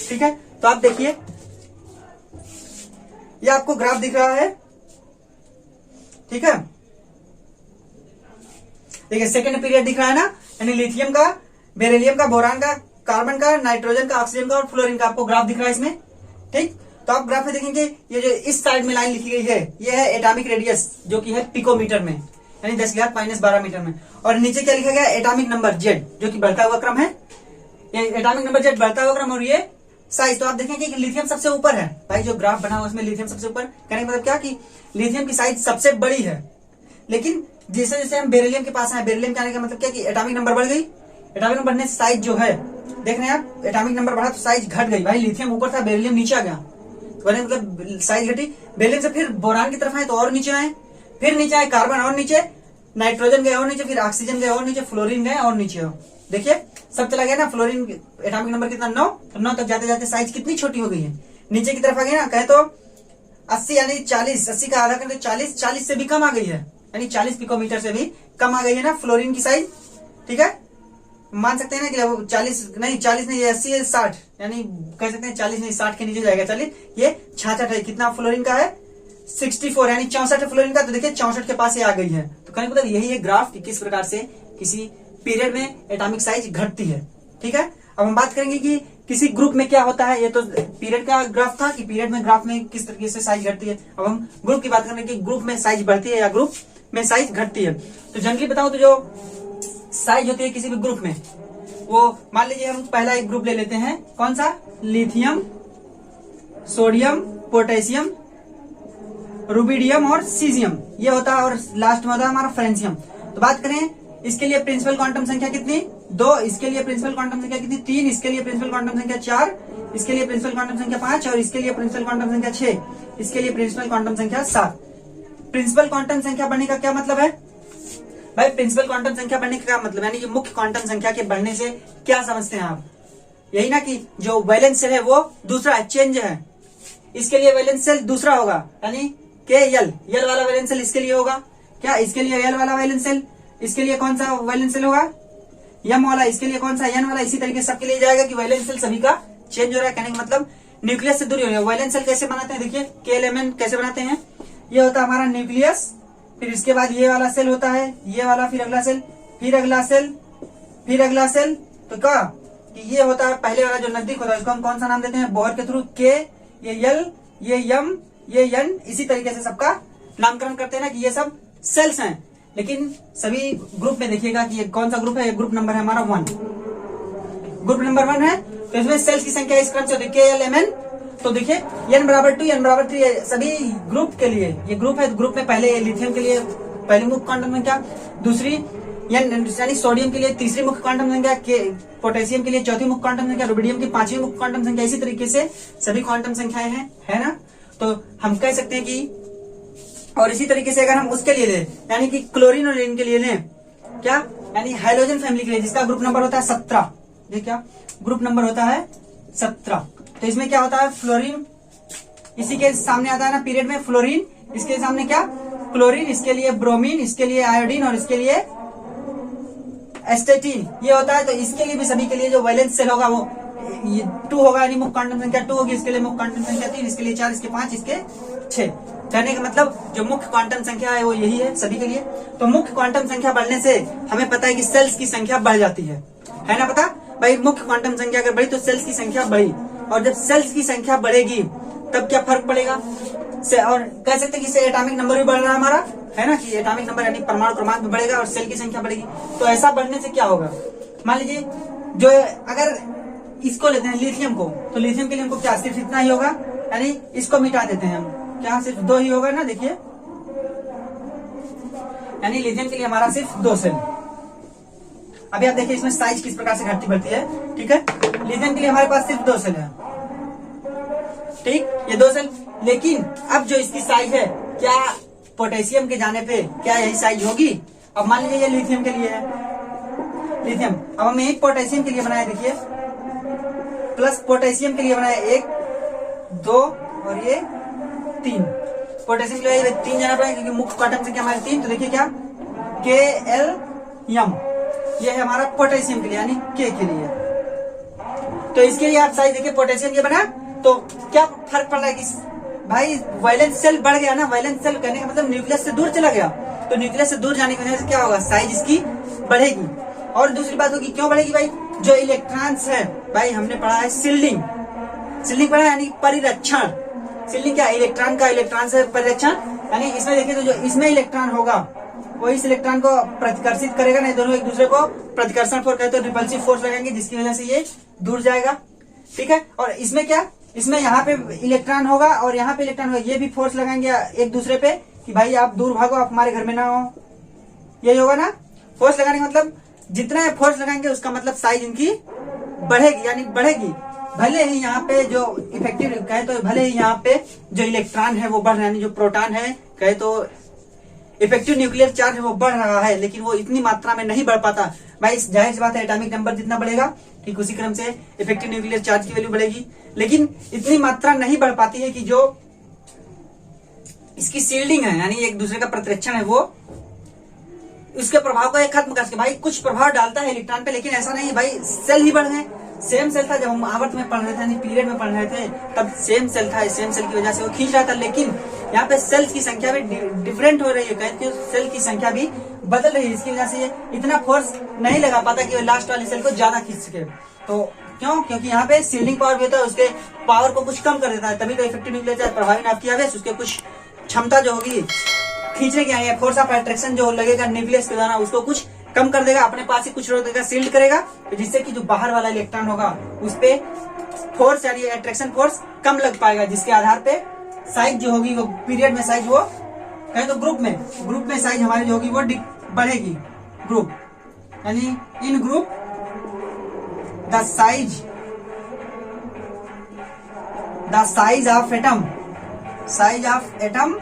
ठीक है, तो आप देखिए ये आपको ग्राफ दिख रहा है। ठीक है, देखिए सेकेंड पीरियड दिख रहा है ना, यानी लिथियम का, बेरिलियम का, बोरान का, कार्बन का, नाइट्रोजन का, ऑक्सीजन का और फ्लोरीन का आपको ग्राफ दिख रहा है इसमें। ठीक, तो आप ग्राफ में देखेंगे ये जो इस साइड में लाइन लिखी गई है ये है एटॉमिक रेडियस जो कि है पिकोमीटर में यानी 10⁻⁻12 मीटर में, और नीचे क्या लिखा गया एटॉमिक नंबर जेड जो कि बढ़ता हुआ क्रम है। ये एटॉमिक नंबर जेड बढ़ता हुआ क्रम और ये साइज। तो आप देखेंगे कि लिथियम सबसे ऊपर है, भाई जो ग्राफ बना हुआ उसमें लिथियम सबसे ऊपर। कहने का मतलब क्या कि लिथियम की साइज सबसे बड़ी है। लेकिन जैसे जैसे हम बेरिलियम के पास आए, बेरिलियम के आने का मतलब क्या कि एटॉमिक नंबर बढ़ गई, एटॉमिक नंबर बढ़ने से साइज जो है देख रहे हैं आप, एटॉमिक नंबर बढ़ा तो साइज घट गई। भाई लिथियम ऊपर था, बेरिलियम नीचे आ गया, मतलब साइज घटी। बेरिलियम से फिर बोरान की तरफ आए तो और नीचे आए, फिर नीचे आए कार्बन और नीचे, नाइट्रोजन गए और नीचे, फिर ऑक्सीजन गए और नीचे, फ्लोरीन गए और नीचे। देखिए सब चला गया ना। फ्लोरीन एटॉमिक नंबर कितना 9, तो 9 तक जाते जाते साइज कितनी छोटी हो गई है, नीचे की तरफ आ गई ना। कहे तो 80 यानी 40, 80 का आधा करते 40 से भी कम आ गई है, यानी 40 पिकोमीटर से भी कम आ गई है ना फ्लोरीन की साइज। ठीक है, मान सकते हैं ना कि 40 नहीं 80 है 60, यानी कह सकते हैं 40 नहीं 60 के नीचे जाएगा। चलिए ये 66 है, कितना फ्लोरीन का है 64 यानी 64 है फ्लोरीन का। तो देखिए 64 के पास ये आ गई है। तो कहने मतलब यही है ग्राफ कि किस प्रकार से किसी पीरियड में एटॉमिक साइज घटती है। ठीक है, अब हम बात करेंगे कि किसी ग्रुप में क्या होता है। ये तो पीरियड का ग्राफ था कि पीरियड में ग्राफ में किस तरीके से साइज घटती है। अब हम ग्रुप की बात करेंगे कि ग्रुप में साइज बढ़ती है या ग्रुप में साइज घटती है। तो जनरली बताऊं तो जो साइज होती है किसी भी ग्रुप में, वो मान लीजिए हम पहला एक ग्रुप ले लेते हैं, कौन सा, लिथियम, सोडियम, पोटेशियम, रुबिडियम और सीजियम, ये होता है। और लास्ट में होता है हमारा फ्रेंसियम। तो बात करें इसके लिए प्रिंसिपल क्वांटम संख्या कितनी 2, इसके लिए प्रिंसिपल क्वांटम संख्या कितनी 3, इसके लिए प्रिंसिपल क्वांटम संख्या 4, इसके लिए प्रिंसिपल क्वांटम संख्या 5 और इसके लिए प्रिंसिपल क्वांटम संख्या 6, इसके लिए प्रिंसिपल क्वांटम संख्या 7। प्रिंसिपल क्वांटम संख्या बढ़ने का क्या मतलब है भाई, प्रिंसिपल क्वांटम संख्या बढ़ने का क्या मतलब, यानी कि मुख्य क्वांटम संख्या के बढ़ने से क्या समझते हैं आप, यही ना कि जो वैलेंस सेल है वो दूसरा चेंज है, इसके लिए वैलेंस सेल दूसरा होगा, यानी के यल वाला वैलेंस सेल इसके लिए होगा क्या, इसके लिए यल वाला वैलेंस सेल, इसके लिए कौन सा वैलेंस सेल होगा यम वाला, इसके लिए कौन सा एन वाला। इसी तरीके सबके लिए जाएगा कि वैलेंस सेल सभी का चेंज हो रहा है। कहने का मतलब न्यूक्लियस से दूरी हो रही है। वैलेंस सेल कैसे बनाते हैं, देखिए के एलिमेंट कैसे बनाते हैं, ये होता है हमारा न्यूक्लियस, फिर इसके बाद ये वाला सेल होता है, ये वाला, फिर अगला सेल, फिर अगला सेल, फिर अगला सेल। तो क्या कि ये होता है पहले वाला जो नजदीक होता है उसको हम कौन सा नाम देते हैं, बोहर के थ्रू के, ये यल, ये यम, ये यन, इसी तरीके से सबका नामकरण करते हैं ना कि ये सब सेल्स हैं। लेकिन सभी ग्रुप में देखिएगा कि ये कौन सा ग्रुप है, ये ग्रुप नंबर है हमारा 1, ग्रुप नंबर 1 है। तो इसमें सेल्स की संख्या इस क्रम से होती है के एल एम एन, तो देखिए n बराबर 2, n बराबर 3 सभी ग्रुप के लिए, ये ग्रुप है, ग्रुप में पहले लिथियम के लिए पहली मुख्य क्वांटम संख्या, दूसरी यानी सोडियम के लिए तीसरी मुख्य क्वांटम संख्या, पोटेशियम के लिए चौथी मुख्य क्वांटम संख्या, रुबिडियम की पांचवी मुख्य क्वांटम संख्या। इसी तरीके से सभी क्वांटम संख्याएं हैं, है ना। तो हम कह सकते हैं कि, और इसी तरीके से अगर हम उसके लिए लें, यानी कि क्लोरीन और लीन के लिए लें, क्या, यानी हाइड्रोजन फैमिली के लिए, जिसका ग्रुप नंबर होता है 17, ये क्या ग्रुप नंबर होता है 17। तो इसमें क्या होता है, फ्लोरीन, इसी के सामने आता है ना पीरियड में फ्लोरीन, इसके सामने क्या क्लोरीन, इसके लिए ब्रोमीन, इसके लिए आयोडीन और इसके लिए एस्टेटीन, ये होता है। तो इसके लिए भी सभी के लिए जो वैलेंस सेल होगा वो 2 होगा, यानी मुख्य क्वांटम संख्या 2 होगी, इसके लिए मुख्य क्वांटम संख्या 3, इसके लिए 4, इसके 5, इसके 6। कहने का मतलब जो मुख्य क्वांटम संख्या है वो यही है सभी के लिए। तो मुख्य क्वांटम संख्या बढ़ने से हमें पता है कि सेल्स की संख्या बढ़ जाती है ना पता भाई। मुख्य क्वांटम संख्या अगर बढ़ी तो सेल्स की संख्या बढ़ी, और जब सेल्स की संख्या बढ़ेगी तब क्या फर्क पड़ेगा, और कह सकते हैं कि इससे एटॉमिक नंबर भी बढ़ रहा है हमारा, है ना, कि एटॉमिक नंबर यानी परमाणु क्रमांक भी बढ़ेगा और सेल की संख्या बढ़ेगी। तो ऐसा बढ़ने से क्या होगा, मान लीजिए जो अगर इसको लेते हैं लिथियम को, तो लिथियम के लिए हमको क्या सिर्फ इतना ही होगा, यानी इसको मिटा देते हैं हम, क्या सिर्फ 2 ही होगा ना, देखिए, यानी लिथियम के लिए हमारा सिर्फ 2 सेल। अभी आप देखिए इसमें साइज किस प्रकार से घटती बढ़ती है, ठीक है। लिथियम के लिए हमारे पास सिर्फ 2 सेल है, ठीक, ये 2 सेल। लेकिन अब जो इसकी साइज है, क्या पोटेशियम के जाने पे क्या यही साइज होगी। अब मान लीजिए ये लिथियम के लिए है, लिथियम, अब हम एक पोटेशियम के लिए बनाए, देखिए, प्लस पोटेशियम के लिए बनाए 1, 2 और ये 3। पोटेशियम के लिए 3 जाना पड़ेगा क्योंकि मुख्य क्वांटम संख्या हमारे 3। तो देखिए क्या KLM, ये है हमारा पोटेशियम के लिए, यानी K के लिए। तो इसके लिए आप साइज देखिए, पोटेशियम ये बना, तो क्या फर्क पड़ रहा है कि भाई वैलेंस सेल बढ़ गया ना। वैलेंस सेल कहने का मतलब न्यूक्लियस से दूर चला गया, तो न्यूक्लियस से दूर जाने की वजह से क्या होगा, साइज इसकी बढ़ेगी। और दूसरी बात होगी, क्यों बढ़ेगी भाई, जो इलेक्ट्रॉन्स है, भाई हमने पढ़ा है सील्डिंग, सील्डिंग पढ़ा है, यानी परिरक्षण। सील्डिंग क्या, इलेक्ट्रॉन का इलेक्ट्रॉन से परिरक्षण, यानी इसमें देखिए तो जो इसमें इलेक्ट्रॉन होगा वो इस इलेक्ट्रॉन को प्रतिकर्षित करेगा, नहीं दोनों एक दूसरे को प्रतिकर्षण फोर्स कहते हैं, रिपल्सिव फोर्स लगाएंगे, जिसकी वजह से ये दूर जाएगा, ठीक है। और इसमें क्या, इसमें यहाँ पे इलेक्ट्रॉन होगा और यहाँ पे इलेक्ट्रॉन होगा, ये भी फोर्स लगाएंगे एक दूसरे पे कि भाई आप दूर भागो, आप हमारे घर में ना हो, यही होगा ना। फोर्स लगाने का मतलब जितना फोर्स लगाएंगे उसका मतलब साइज इनकी बढ़ेगी, यानी बढ़ेगी। भले ही यहाँ पे जो इफेक्टिव कहे तो, भले ही यहाँ पे जो इलेक्ट्रॉन है वो बढ़ रहा है, यानी जो प्रोटॉन है कहे तो इफेक्टिव न्यूक्लियर चार्ज है वो बढ़ रहा है, लेकिन वो इतनी मात्रा में नहीं बढ़ पाता भाई। जाहिर सी बात है, एटॉमिक नंबर जितना बढ़ेगा ठीक उसी क्रम से इफेक्टिव न्यूक्लियर चार्ज की वैल्यू बढ़ेगी, लेकिन इतनी मात्रा नहीं बढ़ पाती है कि जो इसकी सील्डिंग है, यानी एक दूसरे का प्रतिरक्षण है, वो उसके प्रभाव को खत्म कर सके। भाई कुछ प्रभाव डालता है इलेक्ट्रॉन पे, लेकिन ऐसा नहीं भाई सेल ही बढ़ गए। सेम सेल था जब हम आवर्त में पढ़ रहे थे, यानी पीरियड में पढ़ रहे थे, तब सेम सेल था, सेम सेल की वजह से वो खींच रहा था, लेकिन यहाँ पे सेल्स की संख्या भी डिफरेंट हो रही है, कहते सेल की संख्या भी बदल रही है, इसकी वजह से ये इतना फोर्स नहीं लगा पाता कि वो लास्ट वाली सेल को ज्यादा खींच सके। तो क्यों, क्योंकि यहाँ पे सील्डिंग पावर भी होता है, उसके पावर को कुछ कम कर देता है, तभी तो इफेक्टिव न्यूक्लियर चार्ज प्रभावी नाभिक की आवेश उसके कुछ क्षमता जो होगी खींचने की आई, फोर्स ऑफ अट्रैक्शन जो लगेगा न्यूक्लियस के द्वारा उसको कुछ कम कर देगा, अपने पास ही कुछ रोक देगा, सील्ड करेगा, तो जिससे कि जो बाहर वाला इलेक्ट्रॉन होगा उस पे फोर्स यानी अट्रैक्शन फोर्स कम लग पाएगा, जिसके आधार पे साइज जो होगी वो पीरियड में साइज वो कहें तो ग्रुप में साइज हमारी जो होगी वो बढ़ेगी। ग्रुप यानी in group the size of atom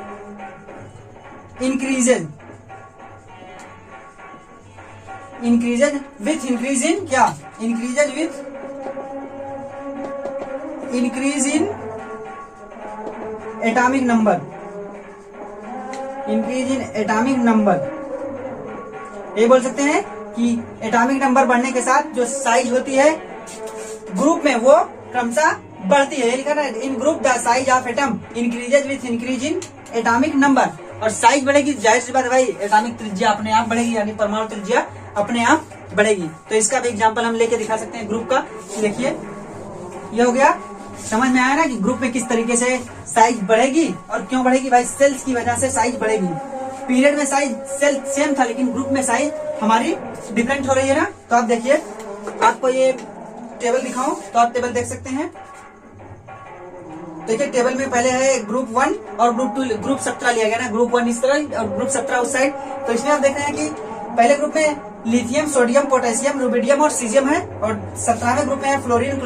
increases with increase in क्या, increases with increase in atomic number, increase in atomic number। ये बोल सकते हैं कि एटॉमिक नंबर बढ़ने के साथ जो साइज होती है ग्रुप में वो क्रमशः बढ़ती है। ये लिखा है in group the size of atom increases with increase in atomic number. और साइज बढ़ेगी, जाहिर सी बात है भाई, एटॉमिक त्रिज्या अपने आप बढ़ेगी, यानी परमाणु त्रिज्या अपने आप बढ़ेगी। तो इसका भी एग्जांपल हम लेके दिखा सकते हैं ग्रुप का। देखिए ये हो गया, समझ में आया ना कि ग्रुप में किस तरीके से साइज बढ़ेगी और क्यों बढ़ेगी। भाई सेल्स की वजह से साइज बढ़ेगी। पीरियड में साइज सेल सेम था, लेकिन ग्रुप में साइज हमारी डिफरेंट हो रही है ना। तो आप देखिए, आपको ये टेबल दिखाऊं तो आप टेबल देख सकते हैं। देखिए टेबल में पहले है ग्रुप 1 और ग्रुप 2, ग्रुप 17 लिया गया ना, ग्रुप 1 इस तरह और ग्रुप 17 उस साइड। तो इसमें आप देख रहे हैं कि पहले ग्रुप में लिथियम, सोडियम, पोटेशियम, रुबिडियम और सीजियम है, और 17वें ग्रुप में है फ्लोरीन,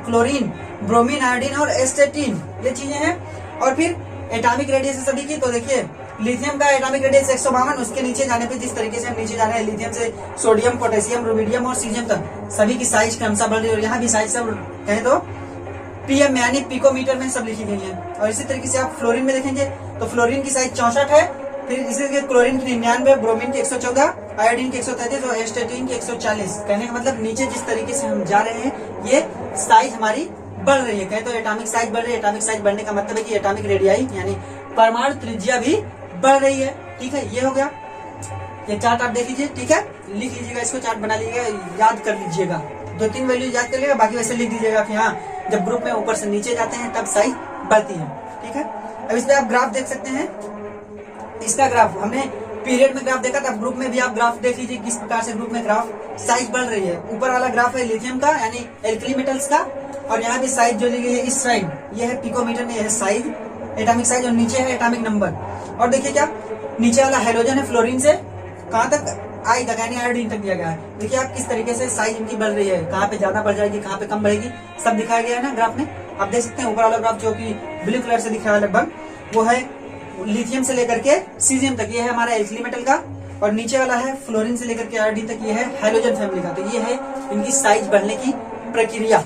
क्लोरीन, ब्रोमीन, आयोडीन और एस्टेटिन, ये चीजें हैं। और फिर एटॉमिक रेडियस सभी की, तो देखिए लिथियम का एटॉमिक रेडियस 152, उसके नीचे जाने पे जिस तरीके से हम नीचे जा रहे हैं लिथियम से सोडियम, पोटेशियम, रुबिडियम और सीजियम तक सभी की साइज क्रमशः बढ़ रही है, और यहाँ भी साइज सब कहें तो पीएम यानी पिकोमीटर में सब लिखी गई है। और इसी तरीके से आप फ्लोरीन में देखेंगे तो फ्लोरीन की साइज 64 है, फिर इसी क्लोरीन की 99, ब्रोमीन की 114, आयोडीन की 133 और एस्टेटिन की 140। कहने का मतलब नीचे जिस तरीके से हम जा रहे हैं ये साइज हमारी बढ़ रही है, कहे तो एटॉमिक साइज बढ़ रही है। एटॉमिक साइज बढ़ने का मतलब है कि एटॉमिक रेडियाई यानी परमाणु त्रिज्या भी बढ़ रही है। ठीक है, ये हो गया, ये चार्ट आप देख लीजिए। ठीक है, लिख लीजिएगा, इसको चार्ट बना लीजिएगा, याद कर लीजिएगा, 2-3 वैल्यू याद कर लीजिएगा, बाकी वैसे लिख दीजिएगा कि हाँ जब ग्रुप में ऊपर से नीचे जाते हैं तब साइज बढ़ती है। ठीक है, अब इस पे आप ग्राफ देख सकते हैं। इसका ग्राफ हमने पीरियड में ग्राफ देखा था, ग्रुप में भी आप ग्राफ देख लीजिए किस प्रकार से ग्रुप में ग्राफ साइज बढ़ रही है। ऊपर वाला ग्राफ है लिथियम का यानी एल्कली मेटल्स का, और यहाँ भी साइज जो ली गई है इस साइड, ये है पिकोमीटर में, यह है साइज, एटॉमिक साइज, और नीचे है एटॉमिक नंबर। और देखिए क्या नीचे वाला हाइड्रोजन है फ्लोरीन से कहाँ तक, आई तक यानी आयोडीन तक दिया गया है। देखिए आप किस तरीके से साइज इनकी बढ़ रही है, कहाँ पे ज्यादा बढ़ जाएगी, कहाँ पे कम बढ़ेगी, सब दिखाया गया है ना ग्राफ में। आप देख सकते हैं ऊपर वाला ग्राफ जो कि ब्लू कलर से दिख रहा है लगभग, वो है लिथियम से लेकर के सीजियम तक, ये है हमारा एल्कली मेटल का, और नीचे वाला है फ्लोरीन से लेकर के आयोडीन तक, ये है हाइड्रोजन फैमिली का। तो ये है इनकी साइज बढ़ने की प्रक्रिया।